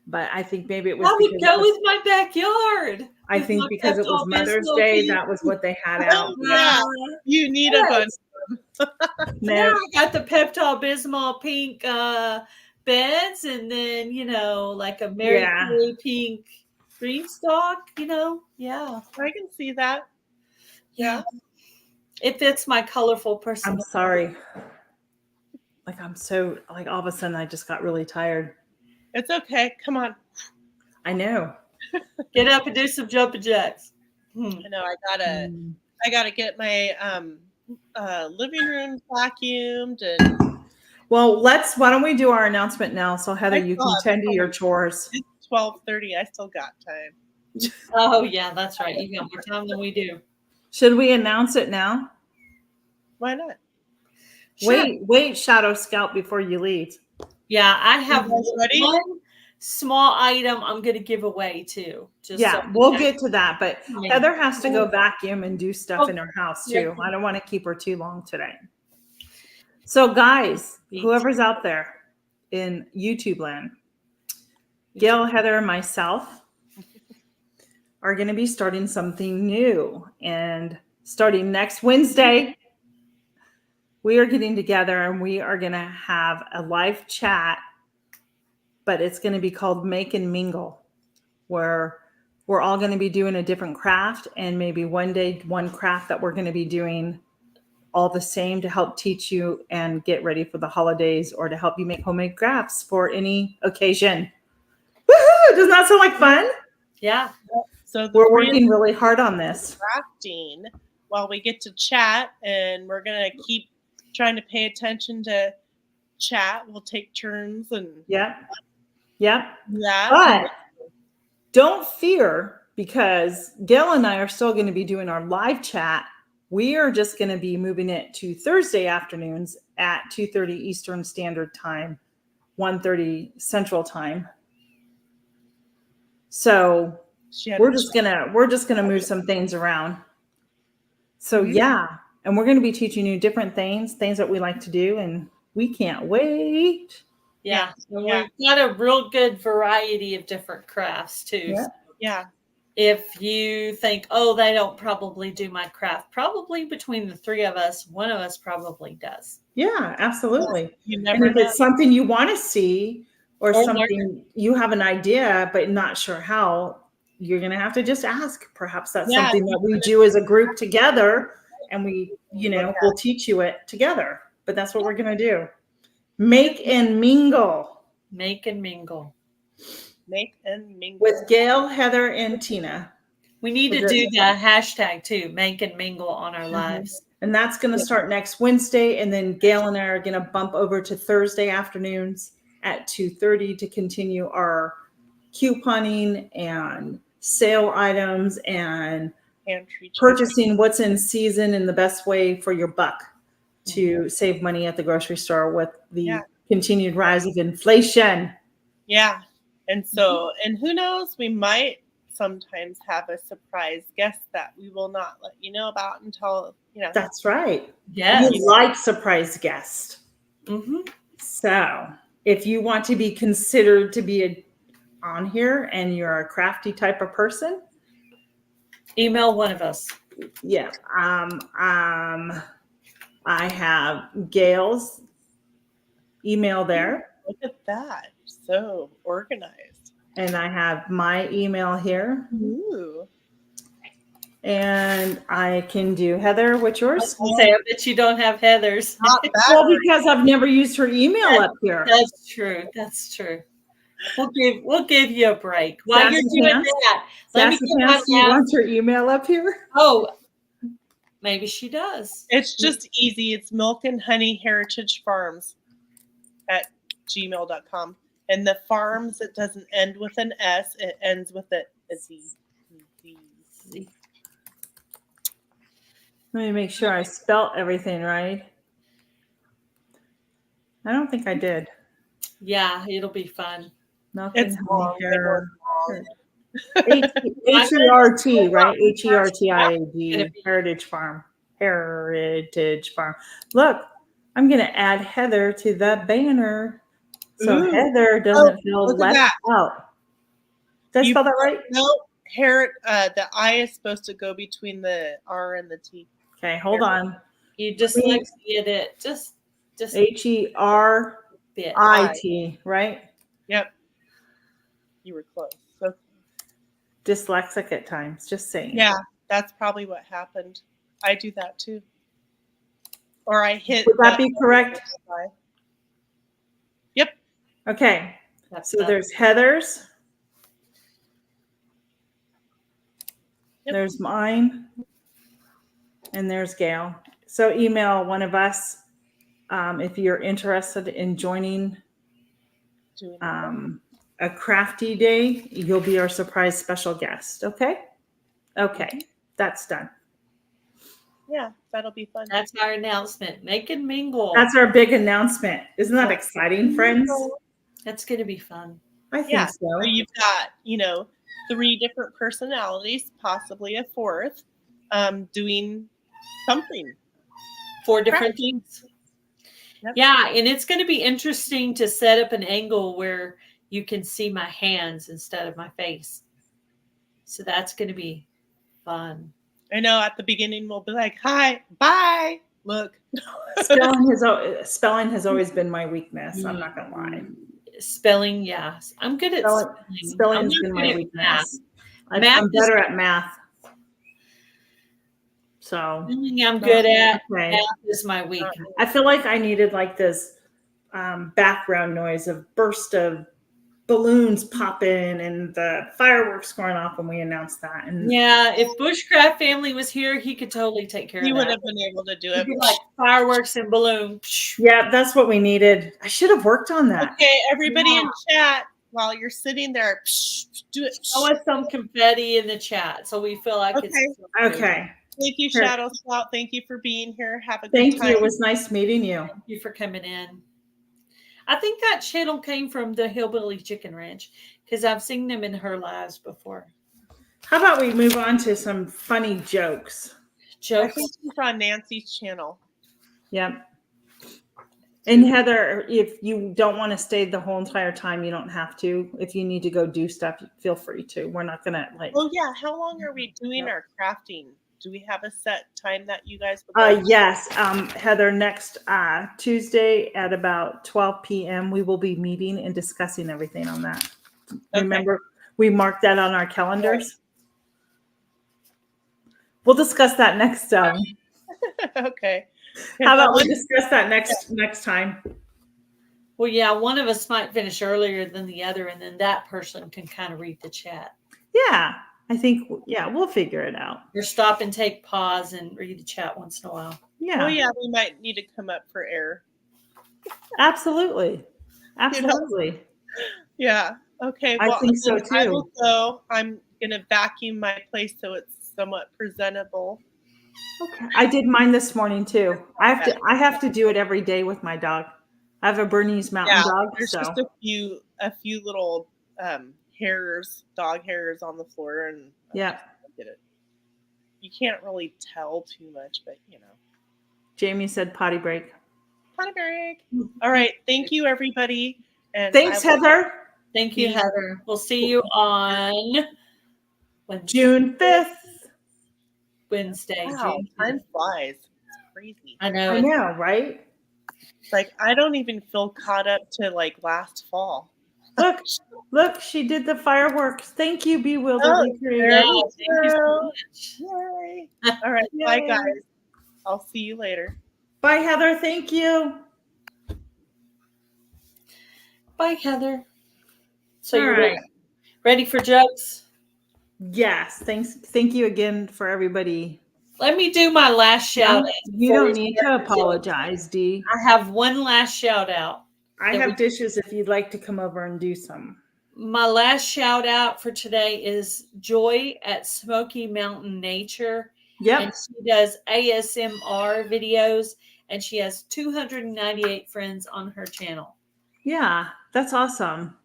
but I think maybe it was. I would go with my backyard. I think because it was Mother's Day, that was what they had out. Yeah, you need a bunch. Yeah, I got the Pepto Bismol pink beds, and then like a Mary Kay pink green stock. Yeah, I can see that. Yeah. It fits my colorful personality. I'm sorry. Like I'm so all of a sudden I just got really tired. It's okay. Come on. I know. Get up and do some jumping jacks. I know. I gotta get my living room vacuumed and. Well, why don't we do our announcement now? So Heather, you can tend to your chores. It's 12:30. I still got time. Oh yeah, that's right. You got more time than we do. Should we announce it now? Why not? Sure. Wait, Shadow Scout, before you leave. Yeah, I have one small item I'm going to give away too. We'll get to that. But Heather has to go vacuum and do stuff in her house too. I don't want to keep her too long today. So guys, whoever's out there in YouTube land, Gail, Heather, and myself are going to be starting something new. And starting next Wednesday, we are getting together and we are going to have a live chat, but it's going to be called Make and Mingle, where we're all going to be doing a different craft, and maybe one day, one craft that we're going to be doing all the same to help teach you and get ready for the holidays or to help you make homemade crafts for any occasion. Woohoo! Doesn't that sound like fun? Yeah. So We're working really hard on this. Crafting while we get to chat, and we're going to keep trying to pay attention to chat. We'll take turns and Yep. that. But don't fear, because Gail and I are still going to be doing our live chat. We are just going to be moving it to Thursday afternoons at 2:30 Eastern Standard Time, 1:30 Central Time. So we're just gonna move some things around. So yeah, and we're gonna be teaching you different things that we like to do, and we can't wait. Yeah. And we've got a real good variety of different crafts too. Yeah. Yeah. If you think, oh, they don't probably do my craft, probably between the three of us, one of us probably does. Yeah, absolutely. You never and if it's something you want to see or something learn. you have an idea but not sure how, you're going to have to just ask. Perhaps that's something that we do as a group together, and we, we'll teach you it together. But that's what we're going to do. Make and mingle. Make and mingle. Make and mingle. With Gail, Heather, and Tina. We need to do the hashtag too, make and mingle on our lives. And that's going to start next Wednesday. And then Gail and I are going to bump over to Thursday afternoons at 2:30 to continue our couponing and sale items and purchasing what's in season in the best way for your buck to save money at the grocery store with the continued rise of inflation. Yeah. And so, and who knows, we might sometimes have a surprise guest that we will not let you know about until, That's right. Yes. We like surprise guests. Mm-hmm. So if you want to be considered to be on here and you're a crafty type of person, email one of us. Yeah. I have Gail's email there. Look at that. So organized. And I have my email here. Ooh. And I can do Heather. What's yours? I bet you don't have Heather's. Well, because I've never used her email up here. That's true. That's true. We'll give you a break while you're doing that. Let me do you want your email up here? Oh, maybe she does. It's just easy. It's Milk and Honey Heritage Farms at gmail.com. And the farms, it doesn't end with an S. It ends with a Z. Let me make sure I spelt everything right. I don't think I did. Yeah, it'll be fun. Nothing. It's long. H-E-R-T, right? H-E-R-T-I-A-D. Heritage Farm. Heritage Farm. Look, I'm going to add Heather to the banner. So Heather doesn't feel left out. Did I spell that right? No, the I is supposed to go between the R and the T. Okay, hold on. You just like to get it. Just H-E-R-I-T, right? Yep. You were close. So, dyslexic at times, just saying. Yeah, that's probably what happened. I do that too. Or I hit. Would that be correct? Yep. Okay. So there's Heather's. Yep. There's mine. And there's Gail. So email one of us if you're interested in joining a crafty day. You'll be our surprise special guest. Okay? Okay. That's done. Yeah, that'll be fun. That's our announcement. Make and mingle. That's our big announcement. Isn't that exciting, friends? That's going to be fun. I think so. So you've got, 3 different personalities, possibly a 4th, doing something. 4 different things. Yep. Yeah, and it's going to be interesting to set up an angle where you can see my hands instead of my face. So that's going to be fun. I know at the beginning we'll be like, hi, bye, look. Spelling has always been my weakness. I'm not going to lie. Spelling, yes. I'm good at spelling. Spelling has been my weakness. I'm better at math. So I'm good at okay. math is my weakness. I feel like I needed like this background noise of burst of balloons popping and the fireworks going off when we announced that. And yeah, if Bushcraft family was here, he could totally take care He of would that. have been able to do It'd it. be like fireworks and balloons. yeah, that's what we needed. I should have worked on that. Okay, everybody in chat, while you're sitting there, do it. Show us some confetti in the chat so we feel like it's Okay. Thank you, Sure. Shadow Scout. Thank you for being here. Have a good Thank time. you. It was nice meeting you. Thank you for coming in. I think that channel came from the Hillbilly Chicken Ranch because I've seen them in her lives before. How about we move on to some funny jokes? I Jokes. think she's on Nancy's channel. Yep. And Heather, if you don't want to stay the whole entire time, you don't have to. If you need to go do stuff, feel free to. We're not gonna like. Oh yeah, how long are we doing our crafting? Do we have a set time that you guys would like? Yes, Heather, next Tuesday at about 12 p.m. we will be meeting and discussing everything on that. Okay. Remember, we marked that on our calendars. We'll discuss that next. Okay. How about we discuss that next time? Well, yeah, one of us might finish earlier than the other, and then that person can kind of read the chat. Yeah, I think, we'll figure it out. Or stop and take pause and read the chat once in a while. Yeah. Oh yeah, we might need to come up for air. Absolutely. Absolutely. Yeah. Okay. I think so then I too. will go. I'm gonna vacuum my place so it's somewhat presentable. Okay. I did mine this morning too. I have to do it every day with my dog. I have a Bernese Mountain Dog. There's just a few little dog hairs on the floor, and yeah, get it. You can't really tell too much, but you know. Jamie said potty break. Potty break. All right. Thank you, everybody. And thanks, Heather. Thank you, Heather. We'll see you on June 5th. Wednesday. Wow, time flies. It's crazy. I know. I know, right? Like I don't even feel caught up to like last fall. Look, she did the fireworks. Thank you, Bewildered. Oh, thank you so much. Yay. All right. Yay. Bye, guys. I'll see you later. Bye, Heather. Thank you. Bye, Heather. So All you're right. ready for jokes? Yes. Thank you again for everybody. Let me do my last shout out. You don't need to apologize, Dee. I have one last shout out. I have dishes if you'd like to come over and do some. My last shout out for today is Joy at Smoky Mountain Nature. Yep. And she does ASMR videos, and she has 298 friends on her channel. Yeah, that's awesome.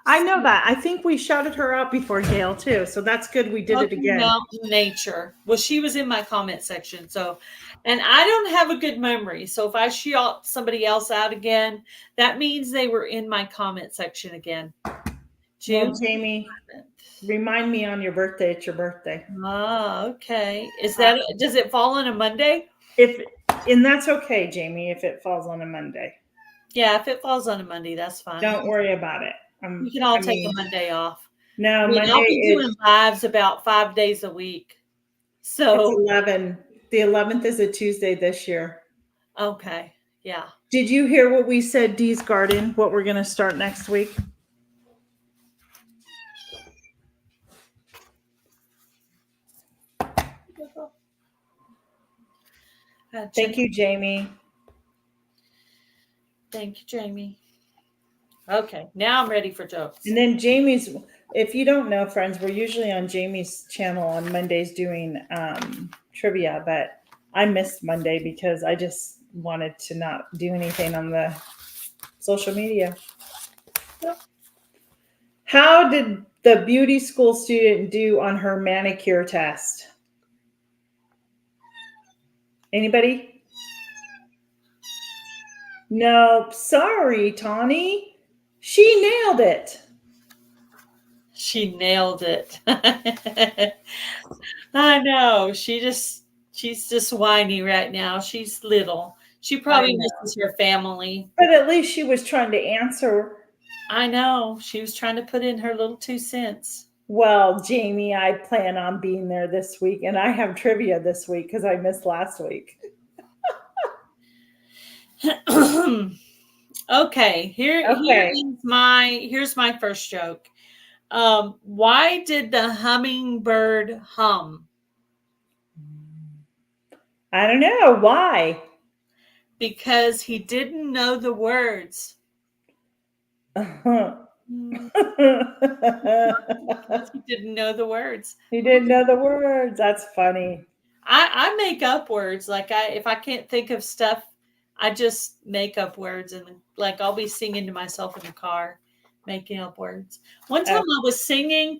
I know that. I think we shouted her out before, Gail, too. So that's good. We did it again. Mountain Nature. Well, she was in my comment section. So, and I don't have a good memory. So if I shout somebody else out again, that means they were in my comment section again. Well, Jamie, remind me on your birthday. It's your birthday. Oh, okay. Does it fall on a Monday? And that's okay, Jamie, if it falls on a Monday. Yeah, if it falls on a Monday, that's fine. Don't worry about it. We can all take a Monday off. No, Monday I'll be doing lives about 5 days a week. So it's 11. The 11th is a Tuesday this year. Okay. Yeah. Did you hear what we said, Dee's Garden, what we're going to start next week? Thank you, Jamie. Thank you, Jamie. Okay, now I'm ready for jokes. And then Jamie's, if you don't know, friends, we're usually on Jamie's channel on Mondays doing trivia, but I missed Monday because I just wanted to not do anything on the social media. Yep. How did the beauty school student do on her manicure test? Anybody? Nope. Sorry, Tawny. She nailed it. She nailed it. I know. She's just whiny right now. She's little. She probably misses her family. But at least she was trying to answer. I know. She was trying to put in her little 2 cents. Well, Jamie, I plan on being there this week, and I have trivia this week because I missed last week. Okay, here's my first joke. Why did the hummingbird hum? I don't know why. Because he didn't know the words. He Because he didn't know the words. didn't know the words. That's funny. I make up words. Like if I can't think of stuff, I just make up words, and like I'll be singing to myself in the car, making up words. One time I was singing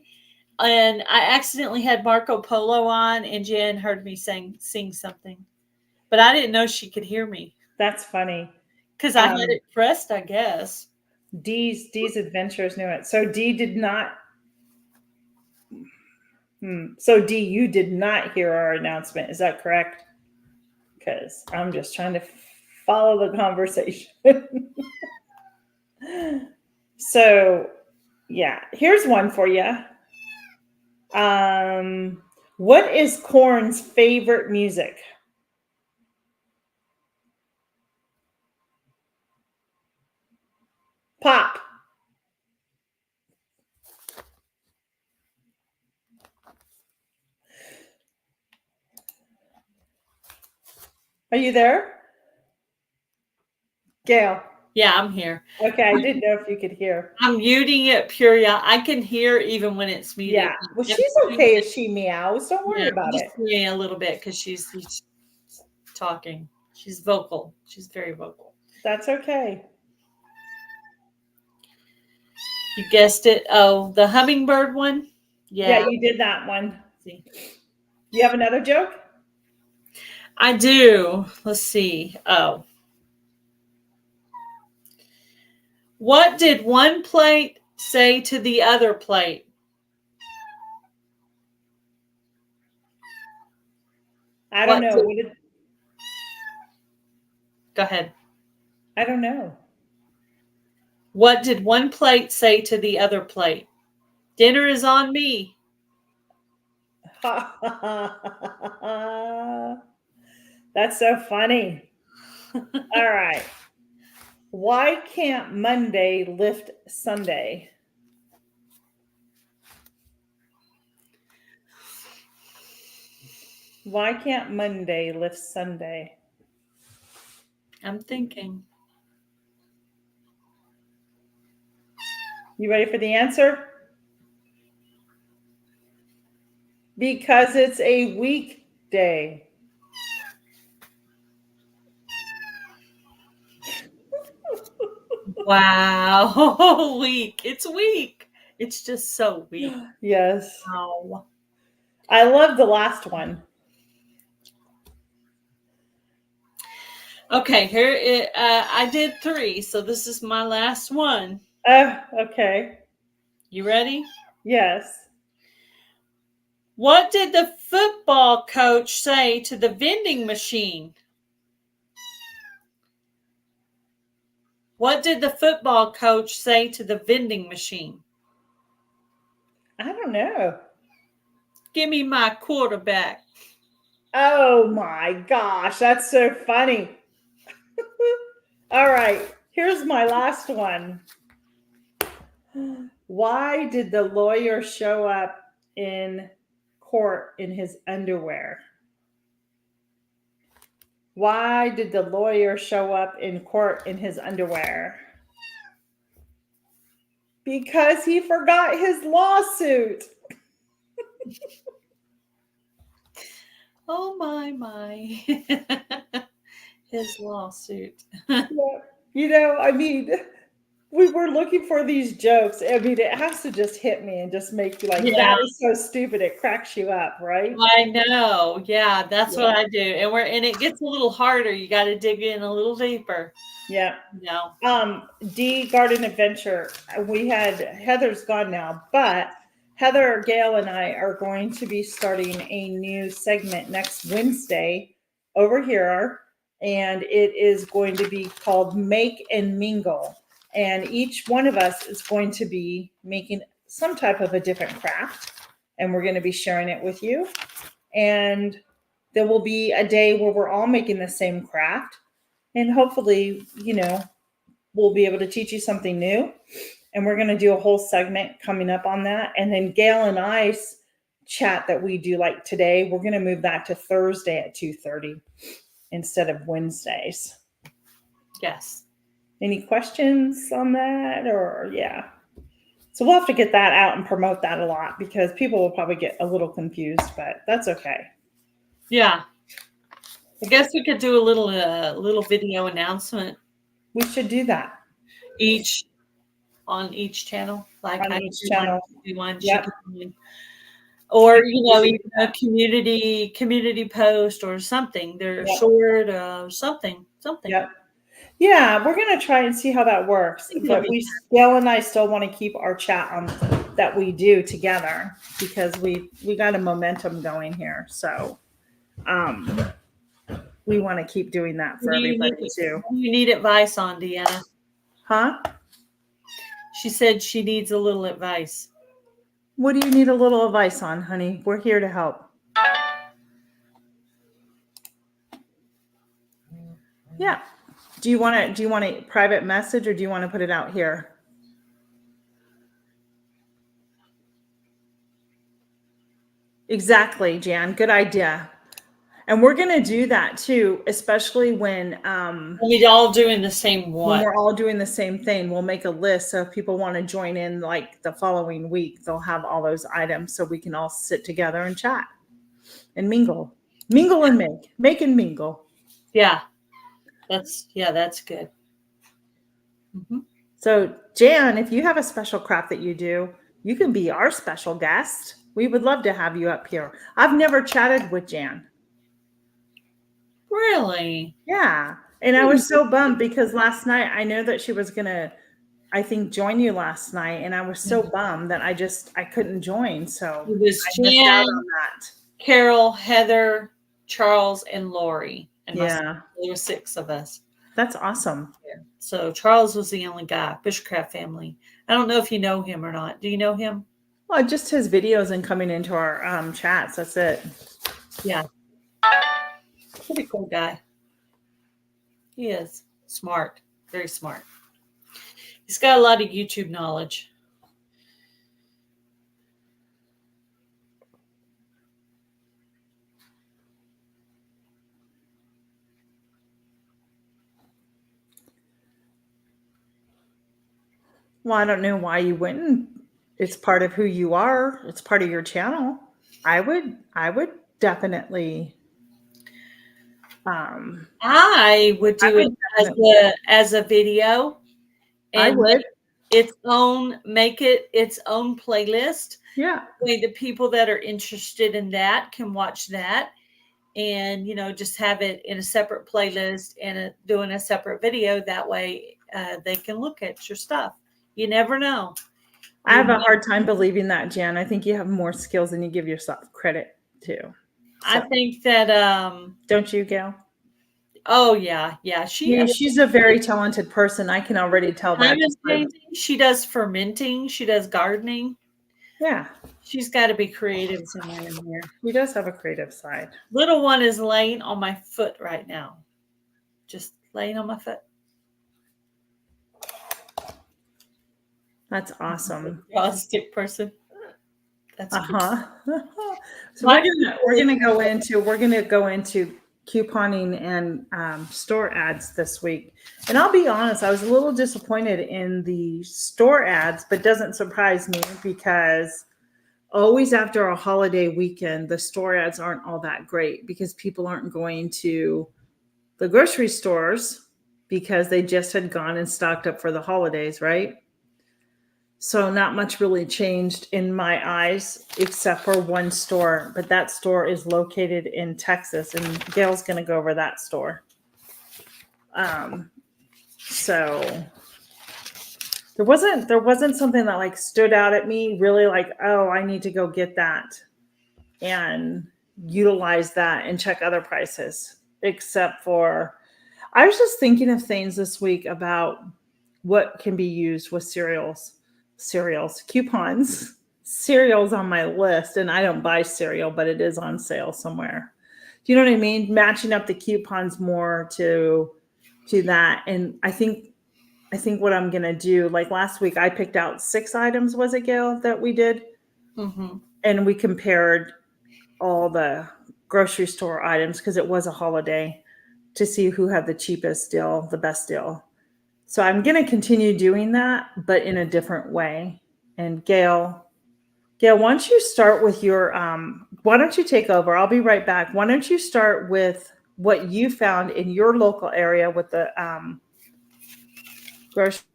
and I accidentally had Marco Polo on, and Jen heard me sing something, but I didn't know she could hear me That's funny. because I had it pressed, I guess. Dee's Adventures knew it. So Dee did not. So Dee, you did not hear our announcement. Is that correct? Because I'm just trying to follow the conversation. So, yeah, here's one for you. What is Korn's favorite music? Pop. Are you there? Gail. Yeah, I'm here. Okay, I didn't know if you could hear. I'm muting it period. I can hear even when it's muted. Yeah. Well, she's okay if she meows. Don't worry about it. Yeah, a little bit because she's talking. She's vocal. She's very vocal. That's okay. You guessed it. Oh, the hummingbird one? Yeah, you did that one. See. You have another joke? I do. Let's see. Oh. What did one plate say to the other plate? I don't know. Go ahead. I don't know. What did one plate say to the other plate? Dinner is on me. That's so funny. All right. Why can't Monday lift Sunday? Why can't Monday lift Sunday? I'm thinking. You ready for the answer? Because it's a weekday. Wow. Weak. It's weak. It's just so weak. Yes. Wow. I love the last one. Okay, here I did 3, so this is my last one. Okay. You ready? Yes. What did the football coach say to the vending machine? What did the football coach say to the vending machine? I don't know. Give me my quarterback. Oh my gosh, that's so funny. All right, here's my last one. Why did the lawyer show up in court in his underwear? Why did the lawyer show up in court in his underwear? Because he forgot his lawsuit. Oh my. His lawsuit. You know, I mean, we were looking for these jokes. I mean, it has to just hit me and just make you like, that is so stupid. It cracks you up, right? I know. Yeah, that's what I do. And it gets a little harder. You got to dig in a little deeper. Yeah. No. D Garden Adventure. We had Heather's gone now, but Heather, Gail, and I are going to be starting a new segment next Wednesday over here, and it is going to be called Make and Mingle. And each one of us is going to be making some type of a different craft, and we're going to be sharing it with you. And there will be a day where we're all making the same craft, and hopefully, we'll be able to teach you something new. And we're going to do a whole segment coming up on that. And then Gail and I's chat that we do like today, we're going to move that to Thursday at 2:30 instead of Wednesdays. Yes. Any questions on that? Or yeah. So we'll have to get that out and promote that a lot, because people will probably get a little confused, but that's okay. Yeah. I guess we could do a little video announcement. We should do that. On each channel. Like on each channel. Yep. Or, even a community post or something. They're short, something. Yep. Yeah, we're going to try and see how that works. But Gail and I still want to keep our chat on that we do together, because we got a momentum going here. So we want to keep doing that for everybody too. You need advice on, Deanna? Huh? She said she needs a little advice. What do you need a little advice on, honey? We're here to help. Yeah. Do you want a private message, or do you want to put it out here? Exactly, Jan. Good idea. And we're going to do that too, especially when we're all doing the same one. When we're all doing the same thing, we'll make a list. So if people want to join in like the following week, they'll have all those items so we can all sit together and chat and mingle and make and mingle. Yeah. That's good. Mm-hmm. So Jan, if you have a special craft that you do, you can be our special guest. We would love to have you up here. I've never chatted with Jan. Really? Yeah. And I was so bummed, because last night I know that she was going to, I think, join you last night. And I was so bummed that I couldn't join. So it was I missed out on that. Carol, Heather, Charles, and Lori. And yeah. There were 6 of us. That's awesome. Yeah. So Charles was the only guy, Bushcraft family. I don't know if you know him or not. Do you know him? Well, just his videos and coming into our chats. That's it. Yeah. Pretty cool guy. He is smart, very smart. He's got a lot of YouTube knowledge. Well, I don't know why you wouldn't. It's part of who you are. It's part of your channel. I would definitely. I would do it as a video. And I would. Make it its own playlist. Yeah. The people that are interested in that can watch that, and just have it in a separate playlist and doing a separate video. That way they can look at your stuff. You never know. I have a hard time believing that, Jan. I think you have more skills than you give yourself credit to. So. I think that don't you, Gail? Oh yeah. She's a very talented person. I can already tell that. She does fermenting. She does gardening. Yeah. She's got to be creative somewhere in here. She does have a creative side. Little one is laying on my foot right now. Just laying on my foot. That's awesome. Stick person. That's So we're gonna go into couponing and store ads this week. And I'll be honest, I was a little disappointed in the store ads, but doesn't surprise me, because always after a holiday weekend, the store ads aren't all that great, because people aren't going to the grocery stores because they just had gone and stocked up for the holidays, right? So not much really changed in my eyes, except for one store, but that store is located in Texas, and Gail's going to go over that store. So there wasn't something that like stood out at me really, like, oh, I need to go get that and utilize that and check other prices, except for, I was just thinking of things this week about what can be used with cereals. coupons. Cereal's on my list, and I don't buy cereal, but it is on sale somewhere. Do you know what I mean? Matching up the coupons more to that. And I think what I'm gonna do, like last week, I picked out 6 items, was it, Gail, that we did? Mm-hmm. And we compared all the grocery store items because it was a holiday to see who had the cheapest deal, the best deal. So I'm going to continue doing that, but in a different way. And Gail, why don't you start with your, why don't you take over? I'll be right back. Why don't you start with what you found in your local area with the grocery?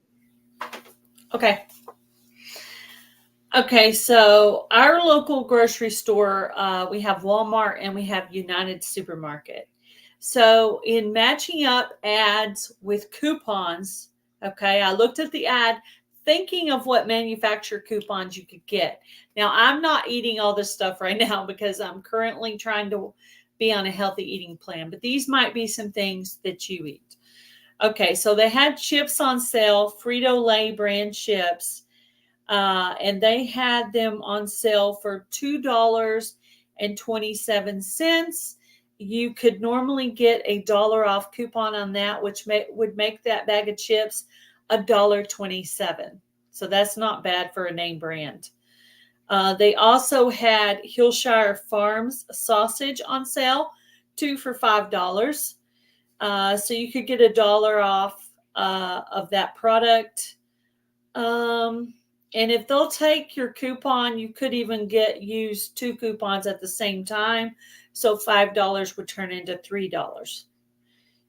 Okay, so our local grocery store, we have Walmart and we have United Supermarket. So in matching up ads with coupons, okay, I looked at the ad thinking of what manufacturer coupons you could get. Now, I'm not eating all this stuff right now because I'm currently trying to be on a healthy eating plan, but these might be some things that you eat. Okay, so they had chips on sale, Frito-Lay brand chips. And they had them on sale for $2.27. You could normally get $1 off coupon on that, which would make that bag of chips $1.27. So that's not bad for a name brand. They also had Hillshire Farms sausage on sale, 2 for $5. So you could get $1 off of that product. And if they'll take your coupon, you could even use 2 coupons at the same time. So $5 would turn into $3.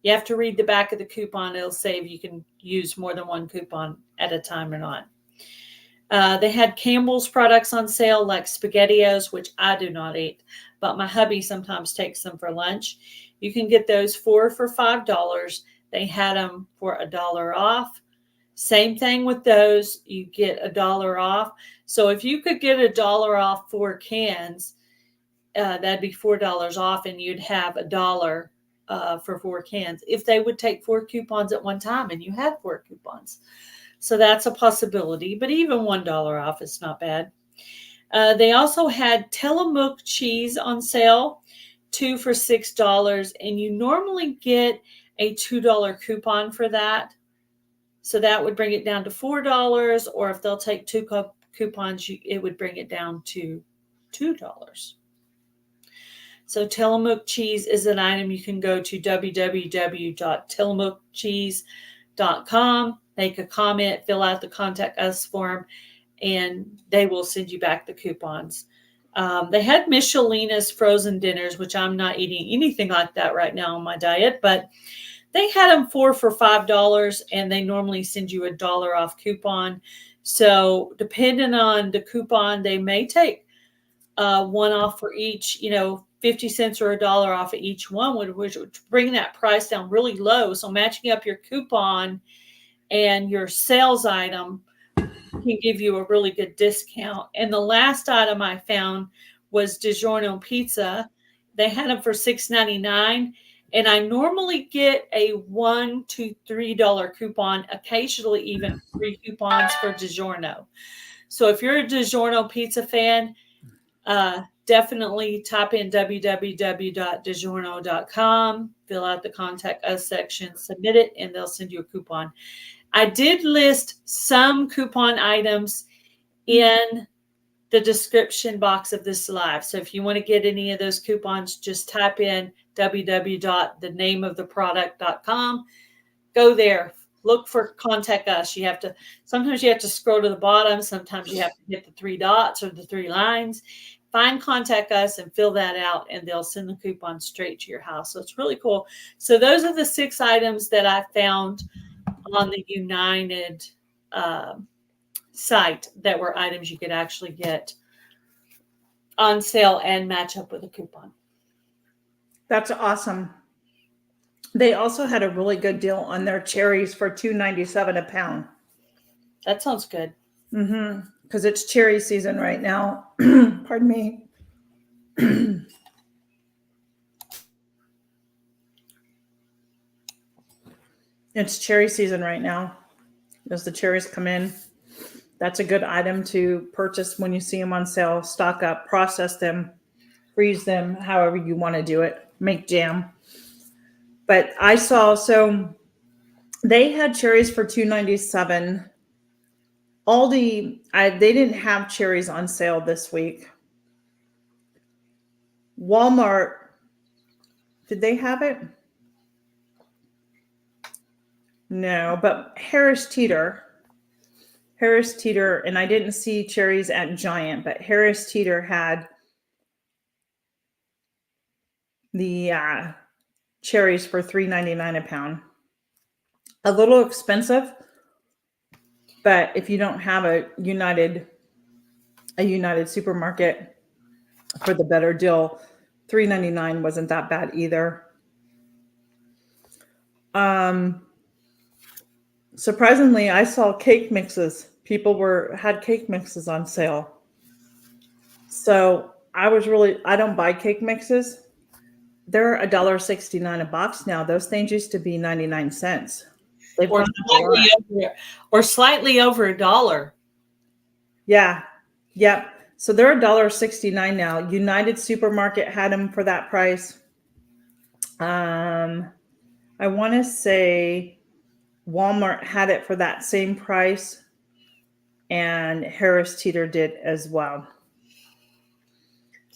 You have to read the back of the coupon. It'll say if you can use more than 1 coupon at a time or not. They had Campbell's products on sale like SpaghettiOs, which I do not eat, but my hubby sometimes takes them for lunch. You can get those 4 for $5. They had them for $1 off. Same thing with those, you get $1 off. So if you could get $1 off 4 cans, that'd be $4 off, and you'd have $1 for 4 cans if they would take 4 coupons at one time and you had 4 coupons. So that's a possibility, but even $1 off is not bad. They also had Tillamook cheese on sale, 2 for $6, and you normally get a $2 coupon for that. So that would bring it down to $4, or if they'll take 2 coupons, it would bring it down to $2. So Tillamook cheese is an item you can go to www.tillamookcheese.com, make a comment, fill out the contact us form, and they will send you back the coupons. They had Michelina's frozen dinners, which I'm not eating anything like that right now on my diet, but they had them 4 for $5, and they normally send you $1 off coupon. So depending on the coupon, they may take 1 off for each, 50 cents or $1 off of each one, which would bring that price down really low. So matching up your coupon and your sales item can give you a really good discount. And the last item I found was DiGiorno pizza. They had them for $6.99. And I normally get a $1 to $3 coupon, occasionally even 3 coupons for DiGiorno. So if you're a DiGiorno pizza fan, definitely type in www.digiorno.com, fill out the contact us section, submit it, and they'll send you a coupon. I did list some coupon items in the description box of this live. So if you want to get any of those coupons, just type in www.thenameoftheproduct.com. Go there. Look for contact us. Sometimes you have to scroll to the bottom. Sometimes you have to hit the 3 dots or the 3 lines. Find contact us and fill that out, and they'll send the coupon straight to your house. So it's really cool. So those are the 6 items that I found on the United site that were items you could actually get on sale and match up with a coupon. That's awesome. They also had a really good deal on their cherries for $2.97 a pound. That sounds good. Because it's cherry season right now. Pardon me. It's cherry season right now. As the cherries come in, That's a good item to purchase when you see them on sale. Stock up, process them, freeze them, however you want to do it. Make jam. But I saw, so they had cherries for $2.97. Aldi, they didn't have cherries on sale this week. Walmart, did they have it? No, but Harris Teeter, and I didn't see cherries at Giant, but Harris Teeter had the cherries for $3.99 a pound. A little expensive, but if you don't have a United supermarket for the better deal, $3.99 wasn't that bad either. Surprisingly, I saw cake mixes. People had cake mixes on sale. So I don't buy cake mixes. They're $1.69 a box now. Those things used to be 99 cents. They've gone up or slightly over $1. Yeah. Yep. So they're $1.69 now. United Supermarket had them for that price. I want to say Walmart had it for that same price, and Harris Teeter did as well.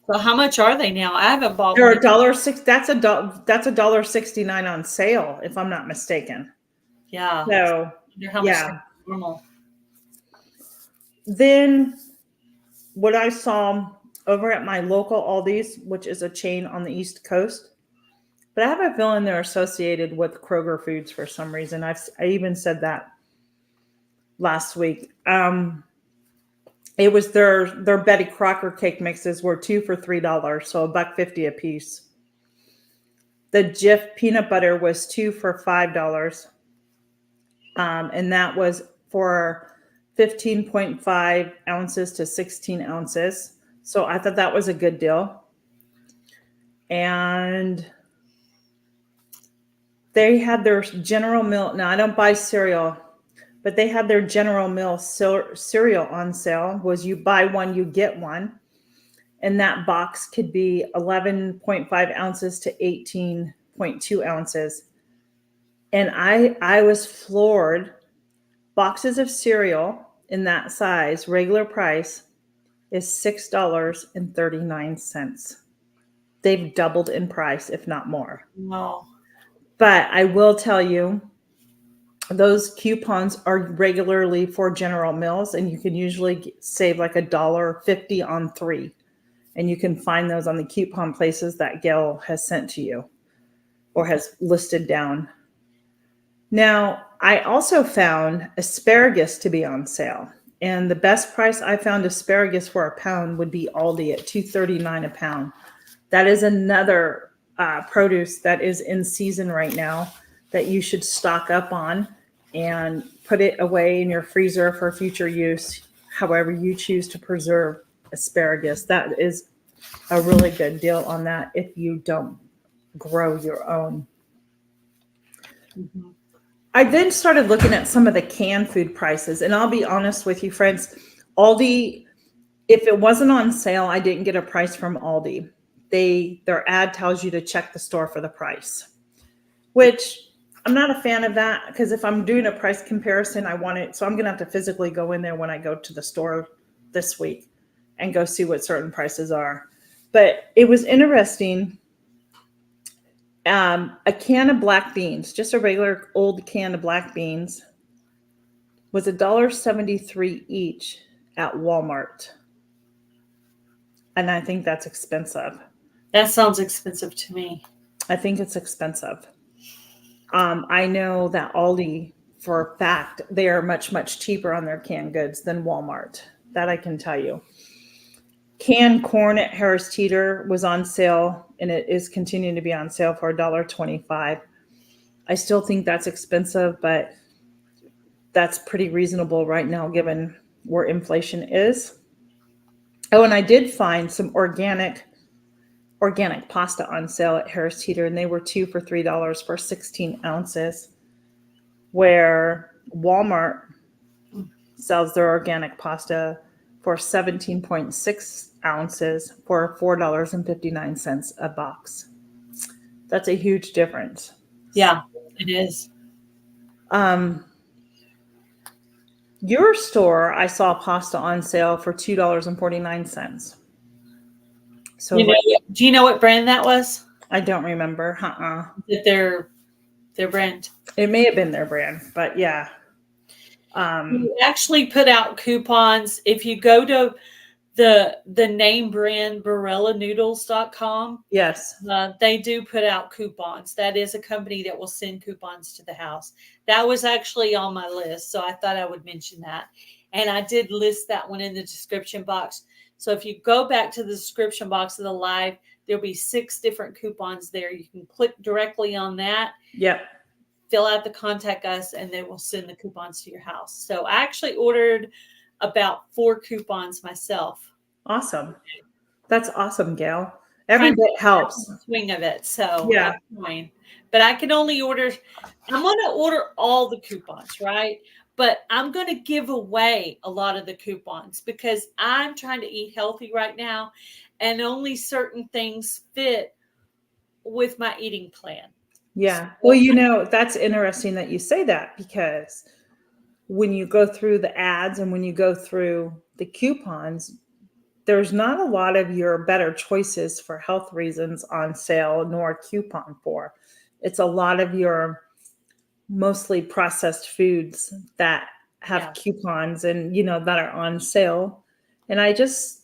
So how much are they now? I haven't bought. They're $1.06. That's $1.69 on sale, if I'm not mistaken. Yeah. So yeah. Normal. Then what I saw over at my local Aldi's, which is a chain on the East Coast, but I have a feeling they're associated with Kroger Foods for some reason. I even said that last week. It was their Betty Crocker cake mixes were 2 for $3, so $1.50 a piece. The Jif peanut butter was 2 for $5, and that was for 15.5 ounces to 16 ounces. So I thought that was a good deal. And they had their General Mills. Now, I don't buy cereal, but they had their General Mills cereal on sale. Was you buy one, you get one. And that box could be 11.5 ounces to 18.2 ounces. And I was floored. Boxes of cereal in that size, regular price, is $6.39. They've doubled in price, if not more. Wow. But I will tell you, those coupons are regularly for General Mills, and you can usually save like $1.50 on 3. And you can find those on the coupon places that Gail has sent to you or has listed down. Now, I also found asparagus to be on sale. And the best price I found asparagus for a pound would be Aldi at $2.39 a pound. That is another produce that is in season right now that you should stock up on and put it away in your freezer for future use, however you choose to preserve asparagus. That is a really good deal on that if you don't grow your own. Mm-hmm. I then started looking at some of the canned food prices, and I'll be honest with you, friends, Aldi, if it wasn't on sale, I didn't get a price from Aldi. Their ad tells you to check the store for the price, which I'm not a fan of that, because if I'm doing a price comparison, I want it. So I'm going to have to physically go in there when I go to the store this week and go see what certain prices are. But it was interesting. A can of black beans, just a regular old can of black beans, was $1.73 each at Walmart. And I think that's expensive. That sounds expensive to me. I think it's expensive. I know that Aldi, for a fact, they are much, much cheaper on their canned goods than Walmart. That I can tell you. Canned corn at Harris Teeter was on sale, and it is continuing to be on sale for $1.25. I still think that's expensive, but that's pretty reasonable right now given where inflation is. Oh, and I did find some organic pasta on sale at Harris Teeter, and they were 2 for $3 for 16 ounces, where Walmart sells their organic pasta for 17.6 ounces for $4.59 a box. That's a huge difference. Yeah, it is. Your store, I saw pasta on sale for $2.49. So Do you know what brand that was? I don't remember. That their brand. It may have been their brand, but yeah. We actually put out coupons. If you go to the name brand BarillaNoodles.com, Yes. they do put out coupons. That is a company that will send coupons to the house. That was actually on my list, so I thought I would mention that. And I did list that one in the description box. So if you go back to the description box of the live, there'll be 6 different coupons there. You can click directly on that. Yep. Fill out the contact us, and they will send the coupons to your house. So I actually ordered about 4 coupons myself. Awesome. That's awesome, Gail. Every bit helps. Swing of it. So yeah. But I can only order, I'm going to order all the coupons, right? But I'm going to give away a lot of the coupons because I'm trying to eat healthy right now, and only certain things fit with my eating plan. Yeah. Well, that's interesting that you say that, because when you go through the ads and when you go through the coupons, there's not a lot of your better choices for health reasons on sale nor coupon for. It's a lot of your mostly processed foods that have coupons and, that are on sale. And I just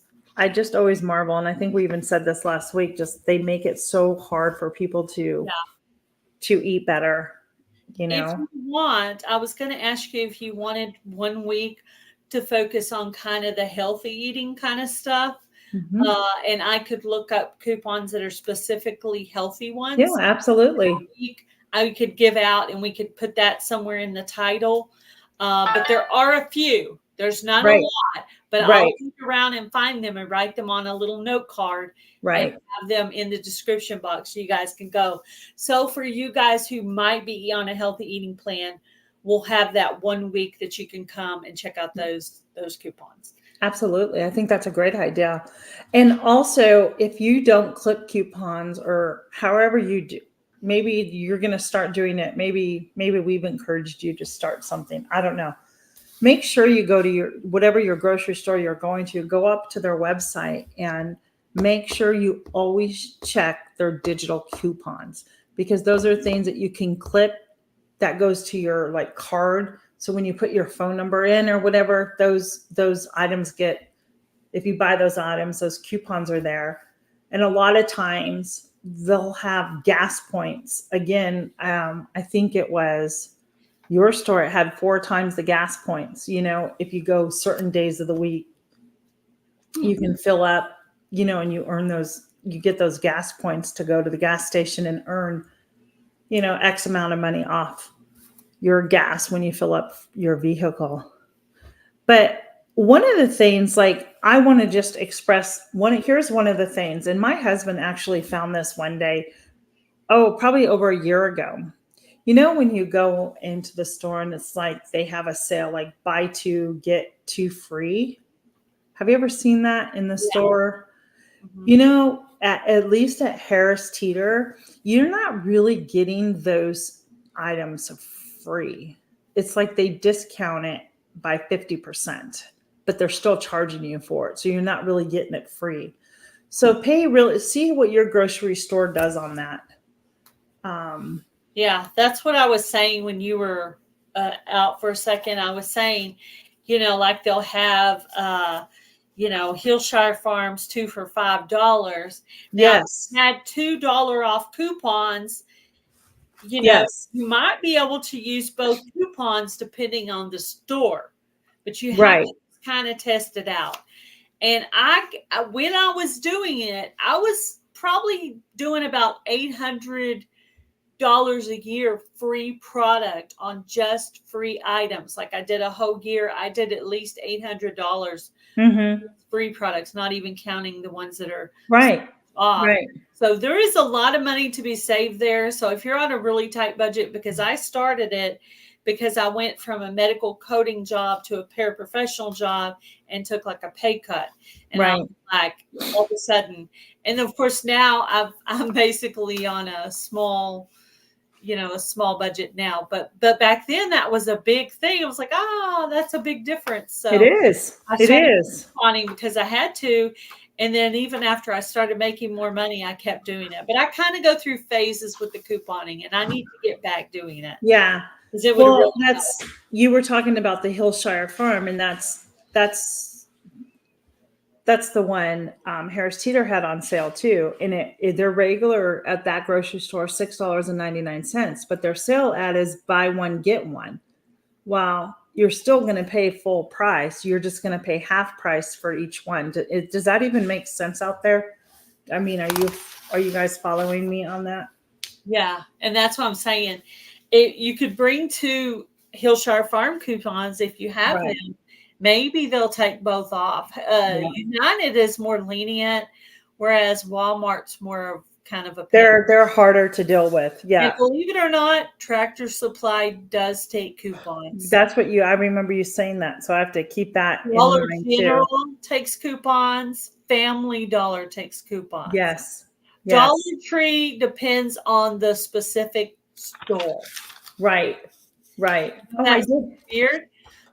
always marvel. And I think we even said this last week, just they make it so hard for people to eat better. If you want, I was going to ask you if you wanted 1 week to focus on kind of the healthy eating kind of stuff. Mm-hmm. And I could look up coupons that are specifically healthy ones. Yeah, absolutely. I could give out, and we could put that somewhere in the title. But there are a few. There's not a lot, but I'll look around and find them and write them on a little note card and have them in the description box so you guys can go. So for you guys who might be on a healthy eating plan, we'll have that 1 week that you can come and check out those coupons. Absolutely. I think that's a great idea. And also, if you don't click coupons or however you do, maybe you're going to start doing it. Maybe we've encouraged you to start something. I don't know. Make sure you go to whatever your grocery store you're going to, go up to their website and make sure you always check their digital coupons, because those are things that you can click that goes to your card. So when you put your phone number in or whatever, those items get, if you buy those items, those coupons are there. And a lot of times they'll have gas points. Again, I think it was your store, it had 4 times the gas points. If you go certain days of the week, you can fill up, and you earn those, you get those gas points to go to the gas station and earn, X amount of money off your gas when you fill up your vehicle. But one of the things, I want to just express here's one of the things, and my husband actually found this one day, probably over a year ago. When you go into the store and it's they have a sale, buy 2, get 2 free. Have you ever seen that in the store? Mm-hmm. At least at Harris Teeter, you're not really getting those items free. It's they discount it by 50%, but they're still charging you for it. So you're not really getting it free. So see what your grocery store does on that. Yeah, that's what I was saying when you were out for a second. I was saying, they'll have, Hillshire Farms 2 for $5. Yes. Now, had $2 off coupons. You might be able to use both coupons depending on the store, but you have to kind of test it out. And when I was doing it, I was probably doing about $800 a year free product on just free items. I did a whole year. I did at least $800 free products, not even counting the ones that are off. Right. So there is a lot of money to be saved there. So if you're on a really tight budget, because I started it because I went from a medical coding job to a paraprofessional job and took like a pay cut. And Right. I'm like, all of a sudden, and of course now I'm basically on a small budget now, but back then that was a big thing. It was like, that's a big difference. So It is. I It started is. couponing because I had to. And then even after I started making more money, I kept doing it. But I kind of go through phases with the couponing, and I need to get back doing it. Yeah. Because it would Well, really you were talking about the Hillshire Farm, and that's the one Harris Teeter had on sale too. And they're regular at that grocery store, $6.99, but their sale ad is buy one, get one. Well, you're still going to pay full price. You're just going to pay half price for each one. Does that even make sense out there? I mean, are you guys following me on that? Yeah. And that's what I'm saying. You could bring 2 Hillshire Farm coupons if you have Right. them. Maybe they'll take both off. United is more lenient, whereas Walmart's more of kind of a pain. They're harder to deal with. Yeah. And believe it or not, Tractor Supply does take coupons. That's what I remember you saying that. So I have to keep that Dollar in mind General too. takes coupons. Family Dollar takes coupons. Yes. Dollar Tree depends on the specific store. Right. Right. That's weird.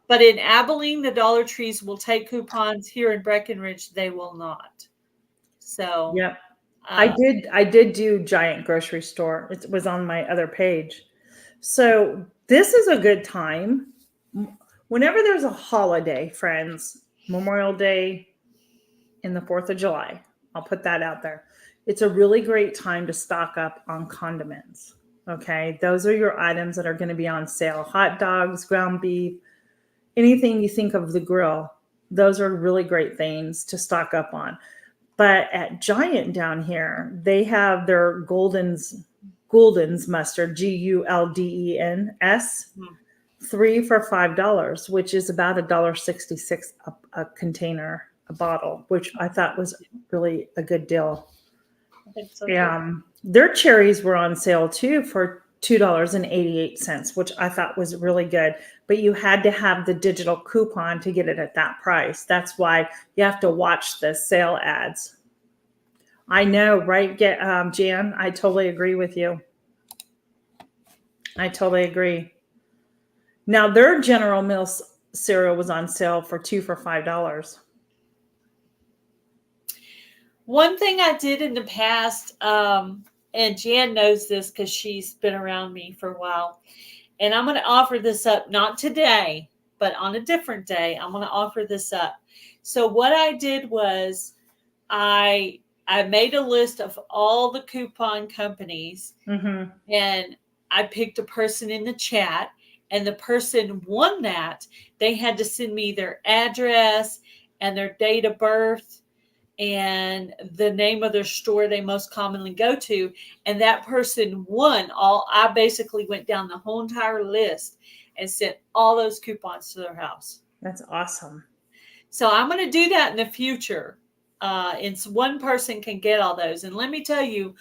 But in Abilene, the Dollar Trees will take coupons. Here in Breckenridge, they will not. So yeah. I did do Giant Grocery Store. It was on my other page. So this is a good time. Whenever there's a holiday, friends, Memorial Day and the 4th of July, I'll put that out there. It's a really great time to stock up on condiments. Okay. Those are your items that are going to be on sale. Hot dogs, ground beef, anything you think of the grill. Those are really great things to stock up on. But at Giant down here, they have their Gouldens mustard, GULDENS, 3 for $5, which is about $1.66 a container, a bottle, which I thought was really a good deal. I think so. Their cherries were on sale too for $2.88, which I thought was really good. But you had to have the digital coupon to get it at that price. That's why you have to watch the sale ads. I know, right? Jan, I totally agree with you. I totally agree. Now, their General Mills cereal was on sale for 2 for $5. One thing I did in the past, and Jan knows this because she's been around me for a while, and I'm going to offer this up, not today, but on a different day. I'm going to offer this up. So what I did was I made a list of all the coupon companies, and I picked a person in the chat, and the person won that. They had to send me their address and their date of birth and the name of their store they most commonly go to. And that person won all. I basically went down the whole entire list and sent all those coupons to their house. That's awesome. So I'm going to do that in the future. And so one person can get all those. And let me tell you,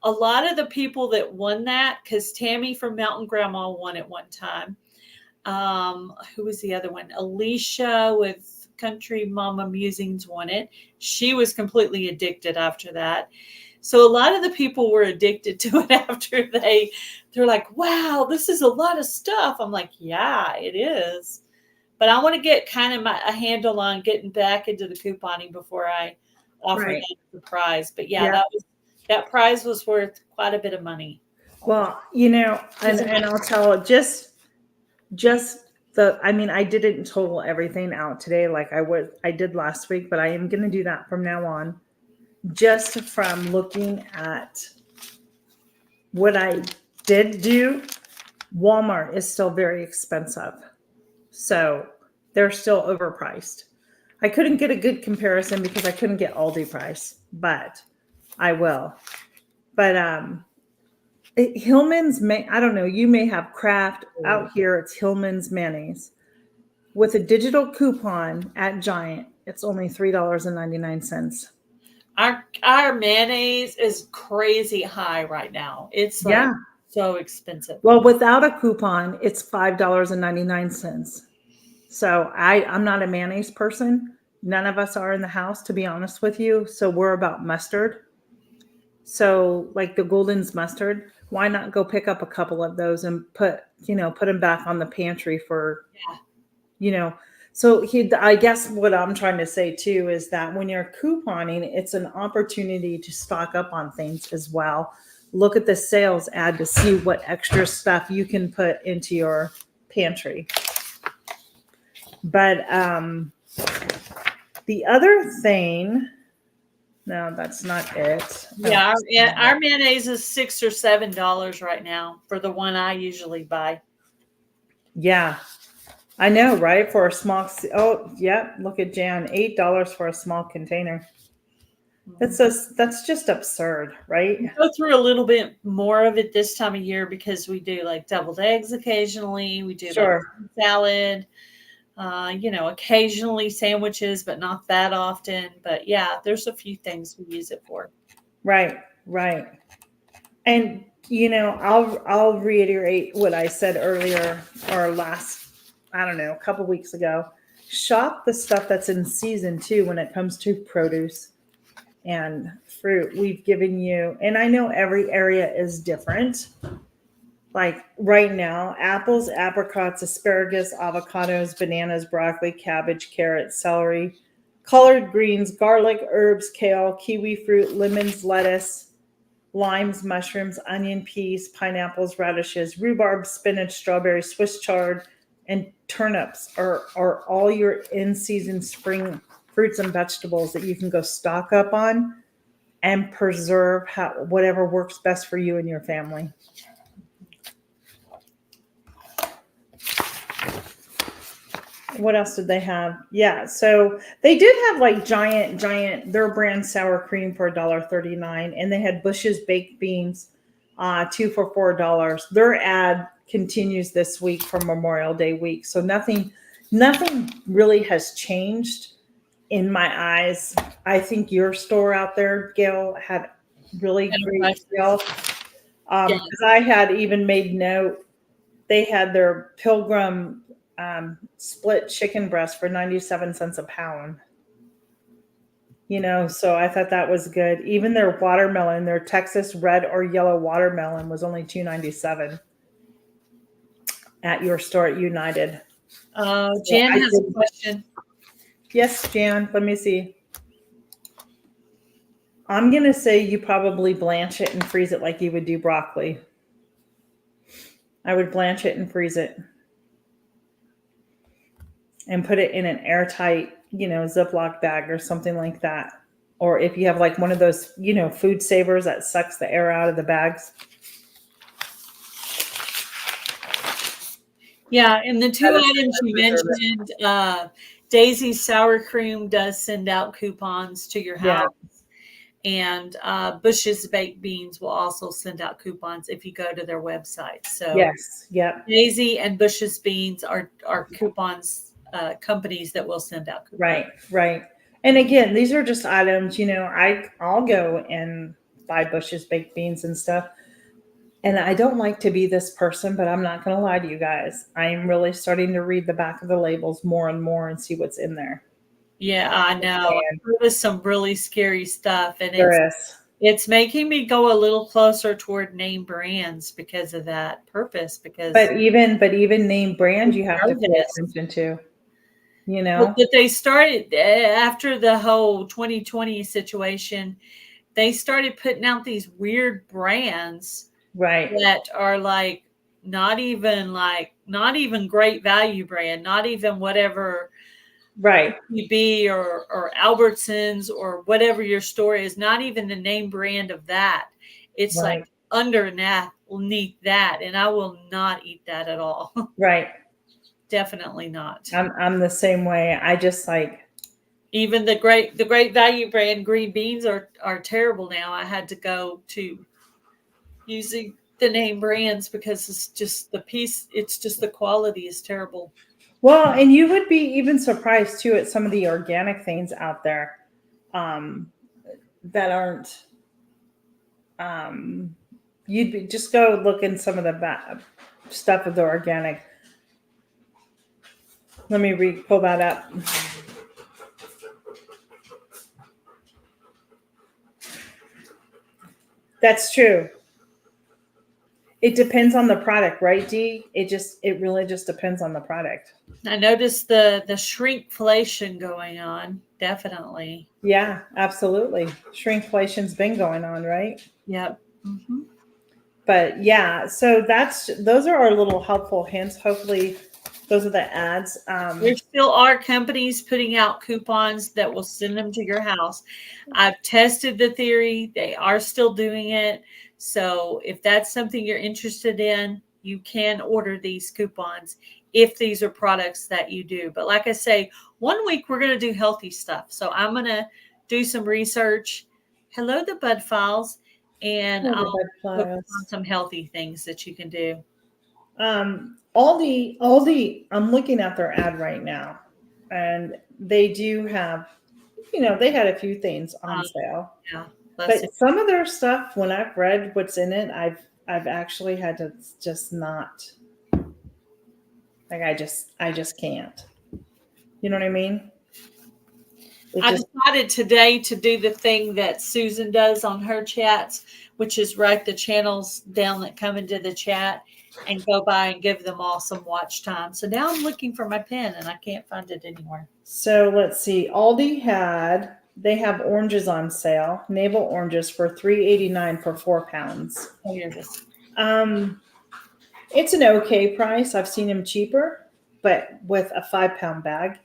a lot of the people that won that, because Tammy from Mountain Grandma won it one time. Who was the other one? Alicia with Country Mama Musings won it. She was completely addicted after that. So a lot of the people were addicted to it after they're like, wow, this is a lot of stuff. I'm like, yeah, it is. But I want to get kind of a handle on getting back into the couponing before I offer the prize. But yeah, that prize was worth quite a bit of money. Well, and I'll tell just I didn't total everything out today like I did last week, but I am going to do that from now on. Just from looking at what I did do, Walmart is still very expensive. So they're still overpriced. I couldn't get a good comparison because I couldn't get Aldi price, but I will. But Hillman's, I don't know, you may have Kraft out here. It's Hillman's mayonnaise. With a digital coupon at Giant, it's only $3.99. Our mayonnaise is crazy high right now. It's like so expensive. Well, without a coupon, it's $5.99. So I'm not a mayonnaise person. None of us are in the house, to be honest with you. So we're about mustard. So like the Golden's mustard, why not go pick up a couple of those and put them back on the pantry for, So I guess what I'm trying to say too is that when you're couponing, it's an opportunity to stock up on things as well. Look at the sales ad to see what extra stuff you can put into your pantry. But the other thing, no, that's not it. Yeah, our mayonnaise is $6 or $7 right now for the one I usually buy. Yeah, I know, right? For a small, yeah, look at Jan, $8 for a small container. That's just absurd, right? We go through a little bit more of it this time of year because we do like deviled eggs occasionally. We do like salad, occasionally sandwiches, but not that often. But yeah, there's a few things we use it for. Right. And I'll reiterate what I said earlier or a couple weeks ago. Shop the stuff that's in season too when it comes to produce and fruit. We've given you, and I know every area is different. Like right now, apples, apricots, asparagus, avocados, bananas, broccoli, cabbage, carrots, celery, collard greens, garlic, herbs, kale, kiwi fruit, lemons, lettuce, limes, mushrooms, onion, peas, pineapples, radishes, rhubarb, spinach, strawberries, Swiss chard, and turnips are all your in-season spring fruits and vegetables that you can go stock up on and preserve whatever works best for you and your family. What else did they have? Yeah, so they did have like giant, their brand sour cream for $1.39, and they had Bush's baked beans, 2 for $4. Their ad continues this week for Memorial Day week, so nothing really has changed in my eyes. I think your store out there, Gail, had really great sales. Because I had even made note, they had their Pilgrim split chicken breast for 97 cents a pound. So I thought that was good. Even their watermelon, their Texas red or yellow watermelon was only $2.97 at your store at United. Jan has a question. Yes, Jan, let me see. I'm going to say you probably blanch it and freeze it like you would do broccoli. I would blanch it and freeze it and put it in an airtight, Ziploc bag or something like that. Or if you have like one of those, food savers that sucks the air out of the bags. Yeah, and the two items you mentioned, Daisy's Sour Cream does send out coupons to your house. And Bush's Baked Beans will also send out coupons if you go to their website. So yes, yep. Daisy and Bush's Beans are coupons companies that will send out coupons. Right. And again, these are just items, I'll go and buy Bush's Baked Beans and stuff. And I don't like to be this person, but I'm not going to lie to you guys. I'm really starting to read the back of the labels more and more and see what's in there. Yeah, I know. There's some really scary stuff, and it's making me go a little closer toward name brands because of that purpose. But even name brand, you have to pay attention to. But they started after the whole 2020 situation. They started putting out these weird brands, that are like not even great value brand, not even whatever. UB or Albertsons or whatever your store is, not even the name brand of that. It's like underneath that, and I will not eat that at all. Definitely not. I'm the same way. I just like even the great value brand green beans are terrible now. I had to go to using the name brands because it's just the quality is terrible. Well, and you would be even surprised too at some of the organic things out there that aren't just go look in some of the stuff of the organic. Let me pull that up. That's true. It depends on the product, right, Dee? It really just depends on the product. I noticed the shrinkflation going on. Definitely. Yeah, absolutely. Shrinkflation's been going on, right? Yep. Mm-hmm. But yeah, so those are our little helpful hints. Hopefully, those are the ads. There still are companies putting out coupons that will send them to your house. I've tested the theory. They are still doing it. So if that's something you're interested in, you can order these coupons if these are products that you do. But like I say, 1 week we're going to do healthy stuff. So I'm going to do some research. Hello, the Bud Files. And I'll look on some healthy things that you can do. Aldi, I'm looking at their ad right now, and they do have, they had a few things on sale. Yeah. But some of their stuff, when I've read what's in it, I've actually had to just not, like, I just can't. You know what I mean? I decided today to do the thing that Susan does on her chats, which is write the channels down that come into the chat and go by and give them all some watch time. So now I'm looking for my pen and I can't find it anywhere. So let's see. Aldi they have oranges on sale, navel oranges for $3.89 for 4 pounds. Oh, here it is. It's an okay price. I've seen them cheaper, but with a 5-pound bag.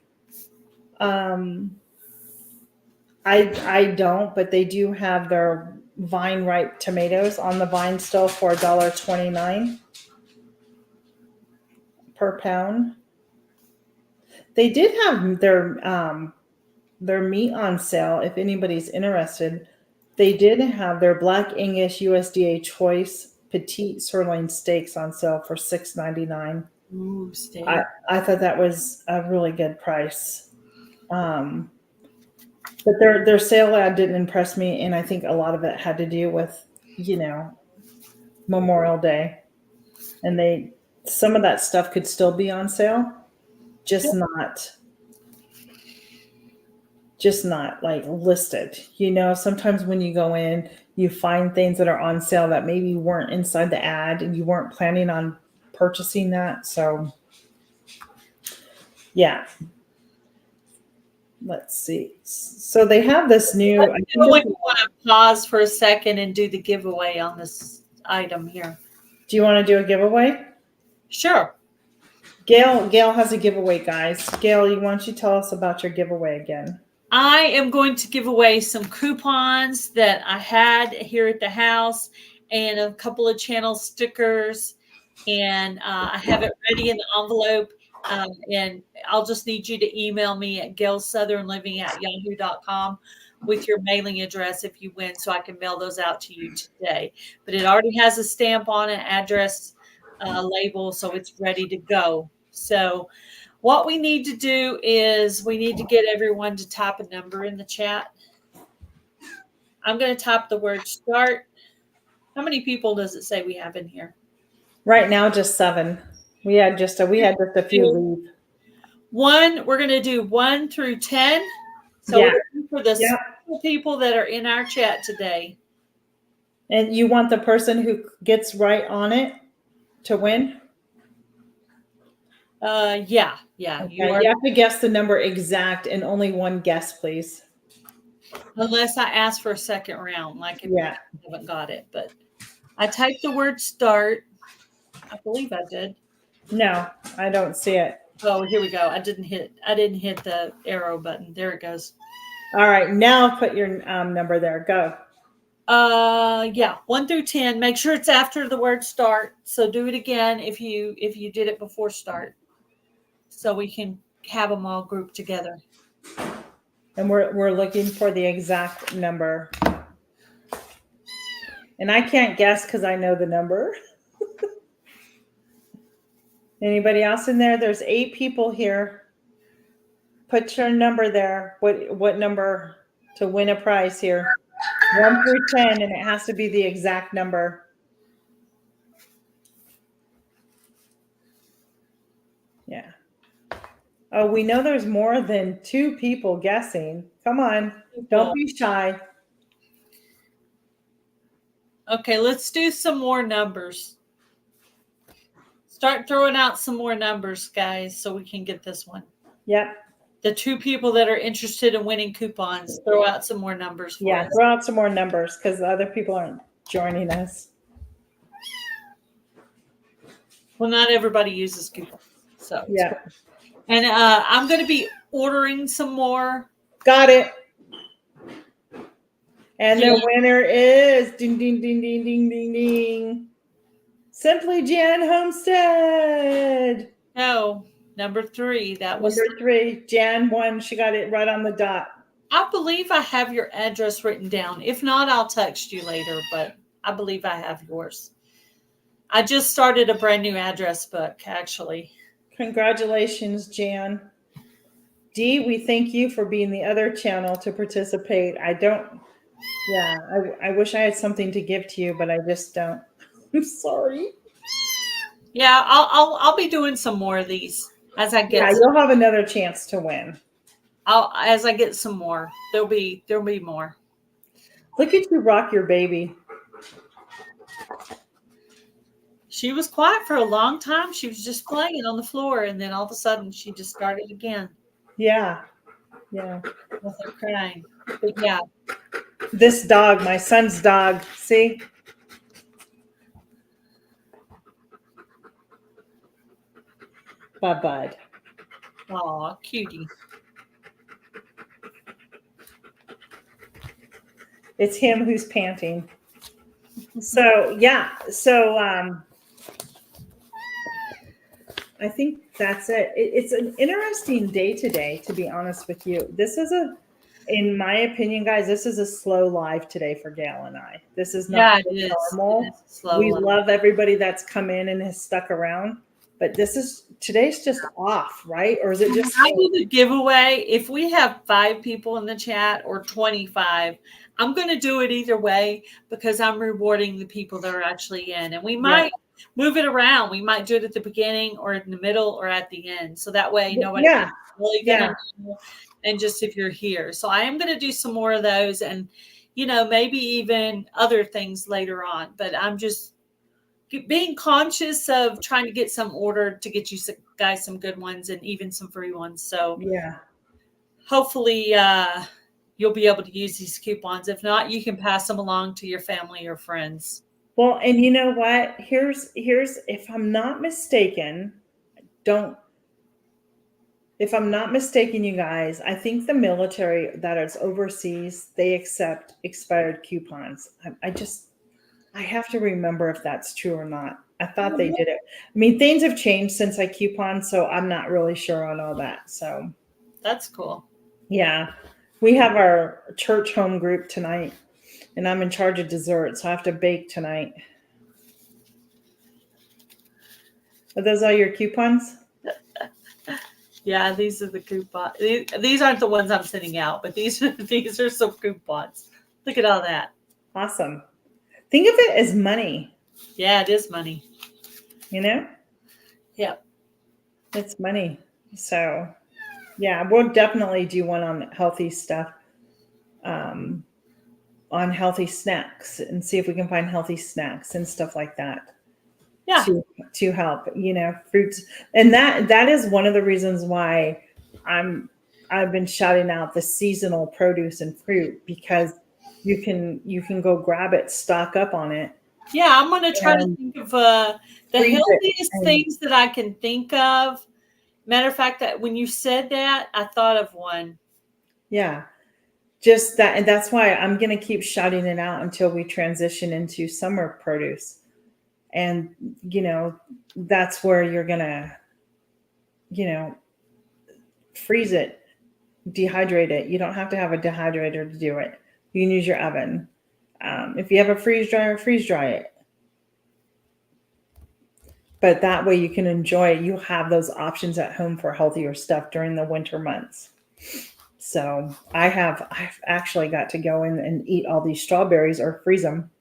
I don't, but they do have their vine ripe tomatoes on the vine still for $1.29 per pound. They did have their meat on sale. If anybody's interested, they did have their Black Angus USDA Choice Petite Sirloin Steaks on sale for $6.99. Ooh, steak. I thought that was a really good price. But their sale ad didn't impress me, and I think a lot of it had to do with, Memorial Day, and some of that stuff could still be on sale, just not like listed. Sometimes when you go in, you find things that are on sale that maybe weren't inside the ad, and you weren't planning on purchasing that. So, yeah. Let's see. So they have this new. I want to pause for a second and do the giveaway on this item here. Do you want to do a giveaway? Sure. Gail has a giveaway, guys. Gail, why don't you tell us about your giveaway again? I am going to give away some coupons that I had here at the house and a couple of channel stickers. And I have it ready in the envelope. And I'll just need you to email me at gailsouthernliving@yahoo.com with your mailing address if you win, so I can mail those out to you today. But it already has a stamp on it, address label, so it's ready to go. So what we need to do is we need to get everyone to type a number in the chat. I'm going to type the word start. How many people does it say we have in here? Right now, just 7. We had just a few leave. We're going to do 1 through 10. So yeah. For the people that are in our chat today. And you want the person who gets right on it to win? Yeah. Okay. You have to guess the number exact, and only one guess, please. Unless I ask for a second round, like if you haven't got it. But I typed the word start. I believe I did. No, I don't see it. Oh, here we go. I didn't hit the arrow button. There it goes. All right, now put your number there. Go. 1 through 10. Make sure it's after the word start. So do it again if you did it before start, so we can have them all grouped together. And we're looking for the exact number. And I can't guess because I know the number. Anybody else in there? There's 8 people here. Put your number there. What number to win a prize here? 1 through 10, and it has to be the exact number. Oh, we know there's more than 2 people guessing. Come on. Don't be shy. Okay, let's do some more numbers. Start throwing out some more numbers, guys, so we can get this one. Yep. The 2 people that are interested in winning coupons, throw out some more numbers for us. Throw out some more numbers because the other people aren't joining us. Well, not everybody uses coupons. So yeah. Cool. And I'm going to be ordering some more. Got it. And the winner is ding, ding, ding, ding, ding, ding, ding. Simply Jan Homestead. No, number 3. That was number 3. Jan won. She got it right on the dot. I believe I have your address written down. If not, I'll text you later, but I believe I have yours. I just started a brand new address book, actually. Congratulations, Jan. Dee, we thank you for being the other channel to participate. I wish I had something to give to you, but I just don't. I'm sorry. Yeah, I'll be doing some more of these as I get. Yeah, you'll have another chance to win. As I get some more. There'll be more. Look at you rock your baby. She was quiet for a long time. She was just playing on the floor, and then all of a sudden she just started again. Yeah. With her crying. But yeah. This dog, my son's dog, see? Bud. Aw, cutie. It's him who's panting. So, yeah. So, I think that's it. It's an interesting day today, to be honest with you. This is in my opinion, guys, this is a slow live today for Gail and I. This is not normal. We love everybody that's come in and has stuck around, but today's just off, right? Or is it just? I do the giveaway. If we have 5 people in the chat or 25, I'm going to do it either way because I'm rewarding the people that are actually in, and we might move it around. We might do it at the beginning or in the middle or at the end. So that way nobody really gonna know, and just if you're here. So I am going to do some more of those and, maybe even other things later on. But I'm just being conscious of trying to get some ordered to get you guys some good ones and even some free ones. So hopefully you'll be able to use these coupons. If not, you can pass them along to your family or friends. Well, and you know what? Here's if I'm not mistaken, you guys, I think the military that is overseas, they accept expired coupons. I have to remember if that's true or not. I thought they did it. I mean, things have changed since I couponed, so I'm not really sure on all that. So that's cool. Yeah. We have our church home group tonight. And I'm in charge of dessert, so I have to bake tonight. Are those all your coupons? Yeah, these are the coupons. These aren't the ones I'm sending out, but these are some coupons. Look at all that. Awesome. Think of it as money. Yeah, it is money. Yep. It's money. So, yeah, we'll definitely do one on healthy stuff. On healthy snacks and see if we can find healthy snacks and stuff like that. Yeah. To help, fruits. And that is one of the reasons why I've been shouting out the seasonal produce and fruit, because you can go grab it, stock up on it. Yeah, I'm going to try to think of the healthiest things that I can think of. Matter of fact, that when you said that, I thought of one. Yeah. Just that, and that's why I'm going to keep shouting it out until we transition into summer produce. And, that's where you're going to, freeze it, dehydrate it. You don't have to have a dehydrator to do it. You can use your oven. If you have a freeze dryer, freeze dry it. But that way you can enjoy it. You have those options at home for healthier stuff during the winter months. So I've actually got to go in and eat all these strawberries or freeze them,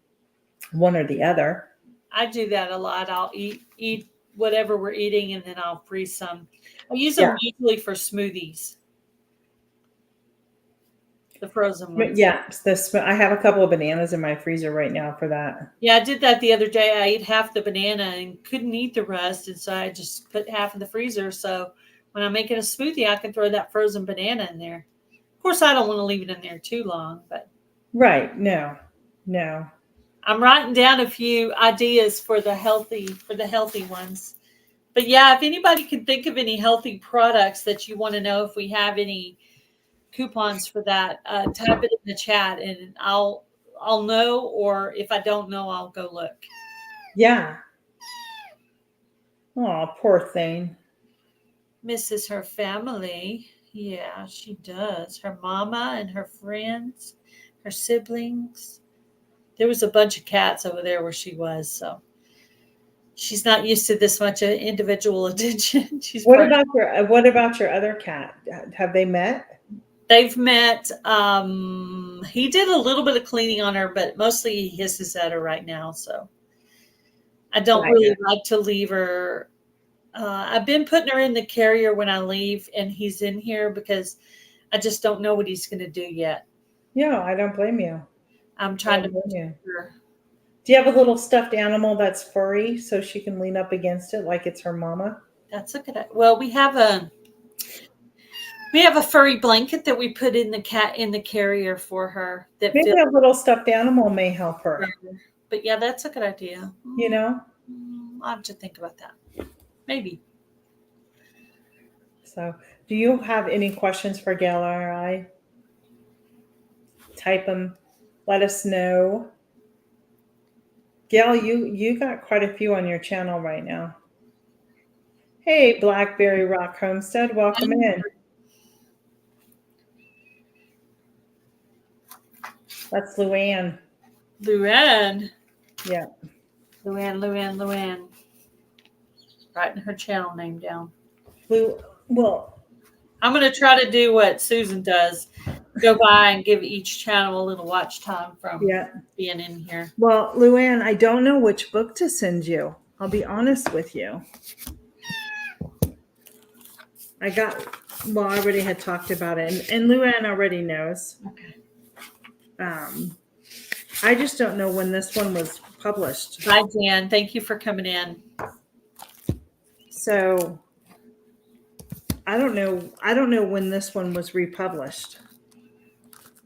one or the other. I do that a lot. I'll eat whatever we're eating, and then I'll freeze some. I use them usually for smoothies. The frozen ones. Yeah, I have a couple of bananas in my freezer right now for that. Yeah, I did that the other day. I ate half the banana and couldn't eat the rest, and so I just put half in the freezer. So when I'm making a smoothie, I can throw that frozen banana in there. Of course, I don't want to leave it in there too long, but right. No. I'm writing down a few ideas for the healthy ones. But yeah, if anybody can think of any healthy products that you want to know, if we have any coupons for that, type it in the chat and I'll know, or if I don't know, I'll go look. Yeah. Oh, poor thing. Misses her family. Yeah, she does. Her mama and her friends, her siblings. There was a bunch of cats over there where she was, so she's not used to this much individual attention. What about your other cat? Have they met? They've met. He did a little bit of cleaning on her, but mostly he hisses at her right now. So I don't really like to leave her. I've been putting her in the carrier when I leave, and he's in here because I just don't know what he's going to do yet. Yeah, I don't blame you. I'm trying to protect her. Do you have a little stuffed animal that's furry so she can lean up against it like it's her mama? That's a good idea. Well, we have a furry blanket that we put in the carrier for her. That maybe a little stuffed animal may help her. But yeah, that's a good idea. You know, I'll have to think about that. Maybe. So, do you have any questions for Gail or I? Type them. Let us know. Gail, you got quite a few on your channel right now. Hey, Blackberry Rock Homestead, welcome in. That's Luann. Luann. Yeah. Luann. Writing her channel name down. Well, I'm going to try to do what Susan does. Go by and give each channel a little watch time from being in here. Well, Luann, I don't know which book to send you. I'll be honest with you. I already had talked about it, and Luann already knows. Okay. I just don't know when this one was published. Hi, Dan. Thank you for coming in. So I don't know when this one was republished.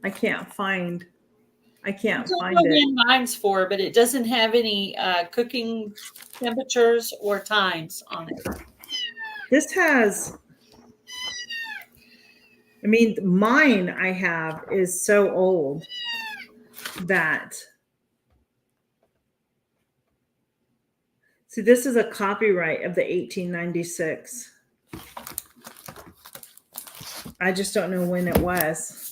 I can't find it. I don't know when mine's for, but it doesn't have any cooking temperatures or times on it. This has, I mean, mine I have is so old that, see, this is a copyright of the 1896. I just don't know when it was.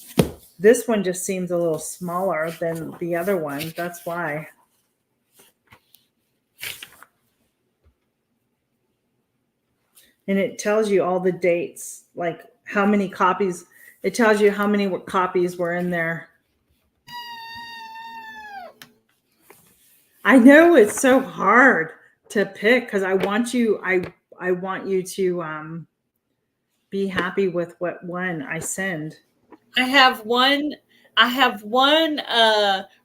This one just seems a little smaller than the other one. That's why. And it tells you all the dates, like how many copies. It tells you how many copies were in there. I know it's so hard to pick because I want you to be happy with what one I send. I have one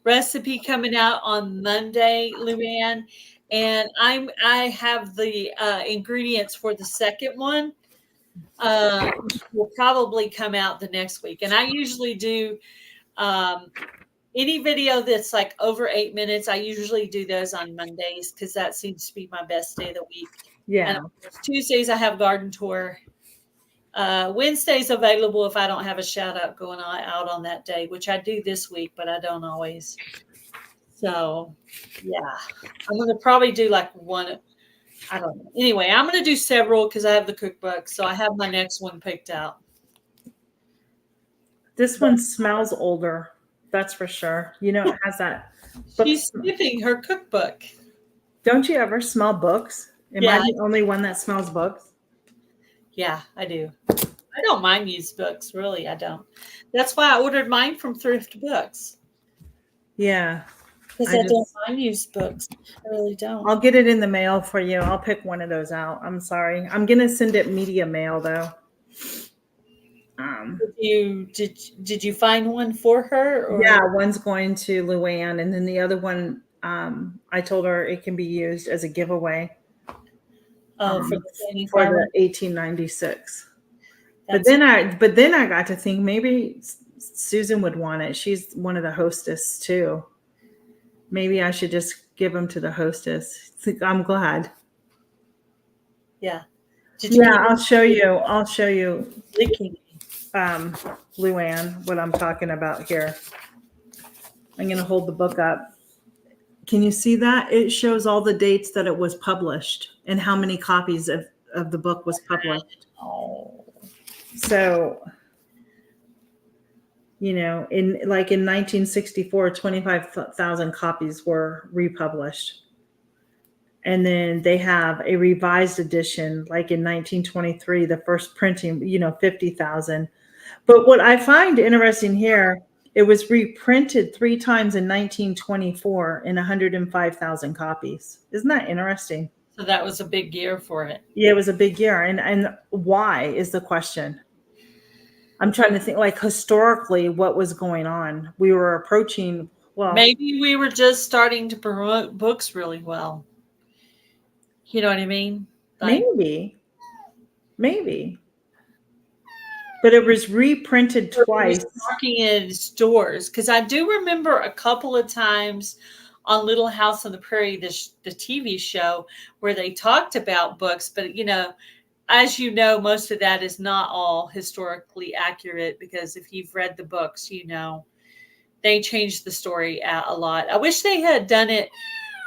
recipe coming out on Monday, Luann, and I have the ingredients for the second one. Will probably come out the next week, and I usually do any video that's like over 8 minutes. I usually do those on Mondays because that seems to be my best day of the week. Yeah. And Tuesdays I have garden tour. Wednesday's available if I don't have a shout out going out on that day, which I do this week, but I don't always. So yeah, I'm going to probably do like one. I don't know. Anyway, I'm going to do several because I have the cookbook. So I have my next one picked out. This one smells older. That's for sure. You know, it has that. She's sniffing her cookbook. Don't you ever smell books? Am I the only one that smells books? Yeah, I do. I don't mind used books. Really, I don't. That's why I ordered mine from Thrift Books. Yeah. Because I don't mind used books. I really don't. I'll get it in the mail for you. I'll pick one of those out. I'm sorry. I'm going to send it media mail though. Did you find one for her? Or? Yeah, one's going to Luann, and then the other one, I told her it can be used as a giveaway. Oh, for the for the 1896. But then I got to think maybe Susan would want it. She's one of the hostess too. Maybe I should just give them to the hostess. I'm glad. Yeah. I'll show you. Luann, what I'm talking about here. I'm going to hold the book up. Can you see that? It shows all the dates that it was published and how many copies of the book was published. Oh. So, in 1964, 25,000 copies were republished. And then they have a revised edition, like in 1923, the first printing, 50,000. But what I find interesting here, it was reprinted 3 times in 1924 in 105,000 copies. Isn't that interesting? So that was a big year for it. Yeah, it was a big year. And why is the question? I'm trying to think, like, historically, what was going on? We were approaching, maybe we were just starting to promote books really well. You know what I mean? Like, maybe. But it was reprinted twice. Working in stores, because I do remember a couple of times on Little House on the Prairie, the TV show, where they talked about books. But, as you know, most of that is not all historically accurate, because if you've read the books, they changed the story a lot. I wish they had done it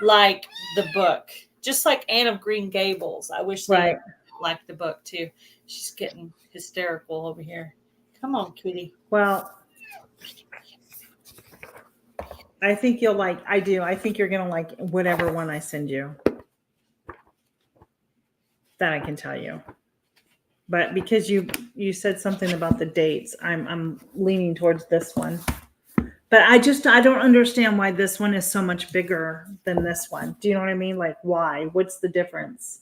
like the book, just like Anne of Green Gables. I wish they liked the book too. She's getting hysterical over here. Come on, cutie. Well, I think you'll like, I do. I think you're going to like whatever one I send you. That I can tell you. But because you said something about the dates, I'm leaning towards this one. But I don't understand why this one is so much bigger than this one. Do you know what I mean? Like, why? What's the difference?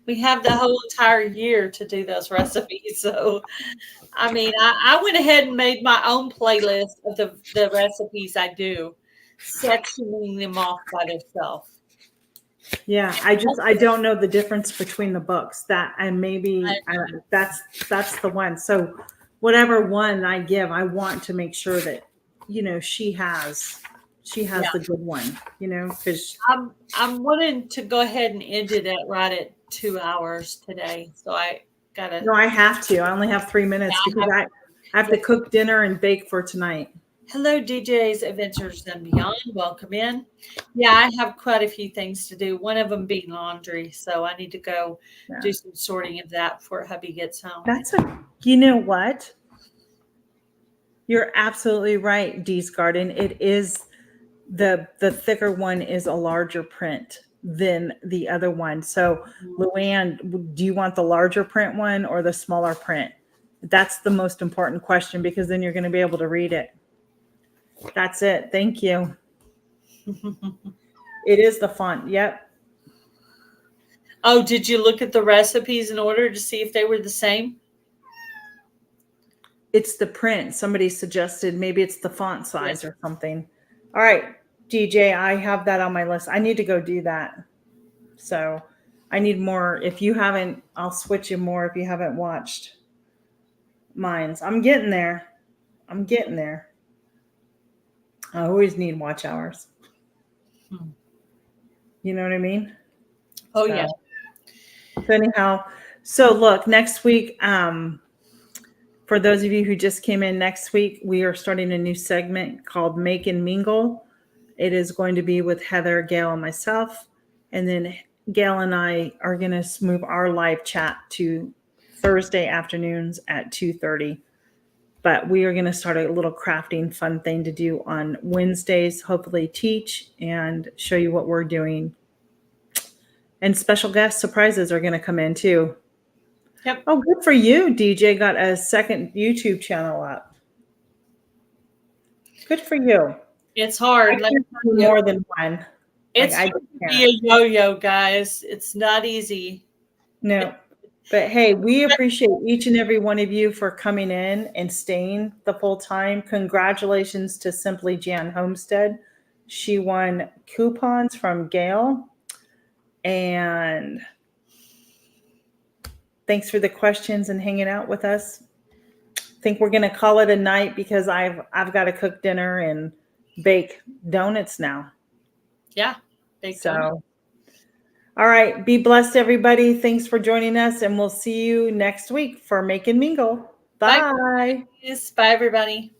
We have the whole entire year to do those recipes. So, I went ahead and made my own playlist of the recipes I do, sectioning them off by themselves. Yeah, I don't know the difference between the books. That's the one. So whatever one I give, I want to make sure that, she has the good one, because I'm wanting to go ahead and end it right at 2 hours today. So I have to. I only have 3 minutes because I have to cook dinner and bake for tonight. Hello, DJ's Adventures and Beyond. Welcome in. Yeah, I have quite a few things to do. One of them being laundry. So I need to go do some sorting of that before hubby gets home. You know what? You're absolutely right, Dee's Garden. It is the thicker one is a larger print than the other one. So Luann, do you want the larger print one or the smaller print? That's the most important question, because then you're going to be able to read it. That's it. Thank you. It is the font. Yep. Oh, did you look at the recipes in order to see if they were the same? It's the print. Somebody suggested maybe it's the font size or something. All right, DJ, I have that on my list. I need to go do that. So I need more. If you haven't, I'll switch you more if you haven't watched mine. I'm getting there. I always need watch hours. You know what I mean? Oh, yeah. So anyhow, look, next week, for those of you who just came in, next week, we are starting a new segment called Make and Mingle. It is going to be with Heather, Gail, and myself. And then Gail and I are going to move our live chat to Thursday afternoons at 2:30. But we are going to start a little crafting fun thing to do on Wednesdays, hopefully teach and show you what we're doing. And special guest surprises are going to come in too. Yep. Oh, good for you. DJ got a second YouTube channel up. Good for you. It's hard. I can't do more than one. It's I hard to be a yo-yo, guys. It's not easy. No. But hey, we appreciate each and every one of you for coming in and staying the full time. Congratulations to Simply Jan Homestead. She won coupons from Gail. And thanks for the questions and hanging out with us. I think we're going to call it a night because I've got to cook dinner and bake donuts now. Yeah. So, all right. Be blessed, everybody. Thanks for joining us, and we'll see you next week for Make and Mingle. Bye. Bye, everybody.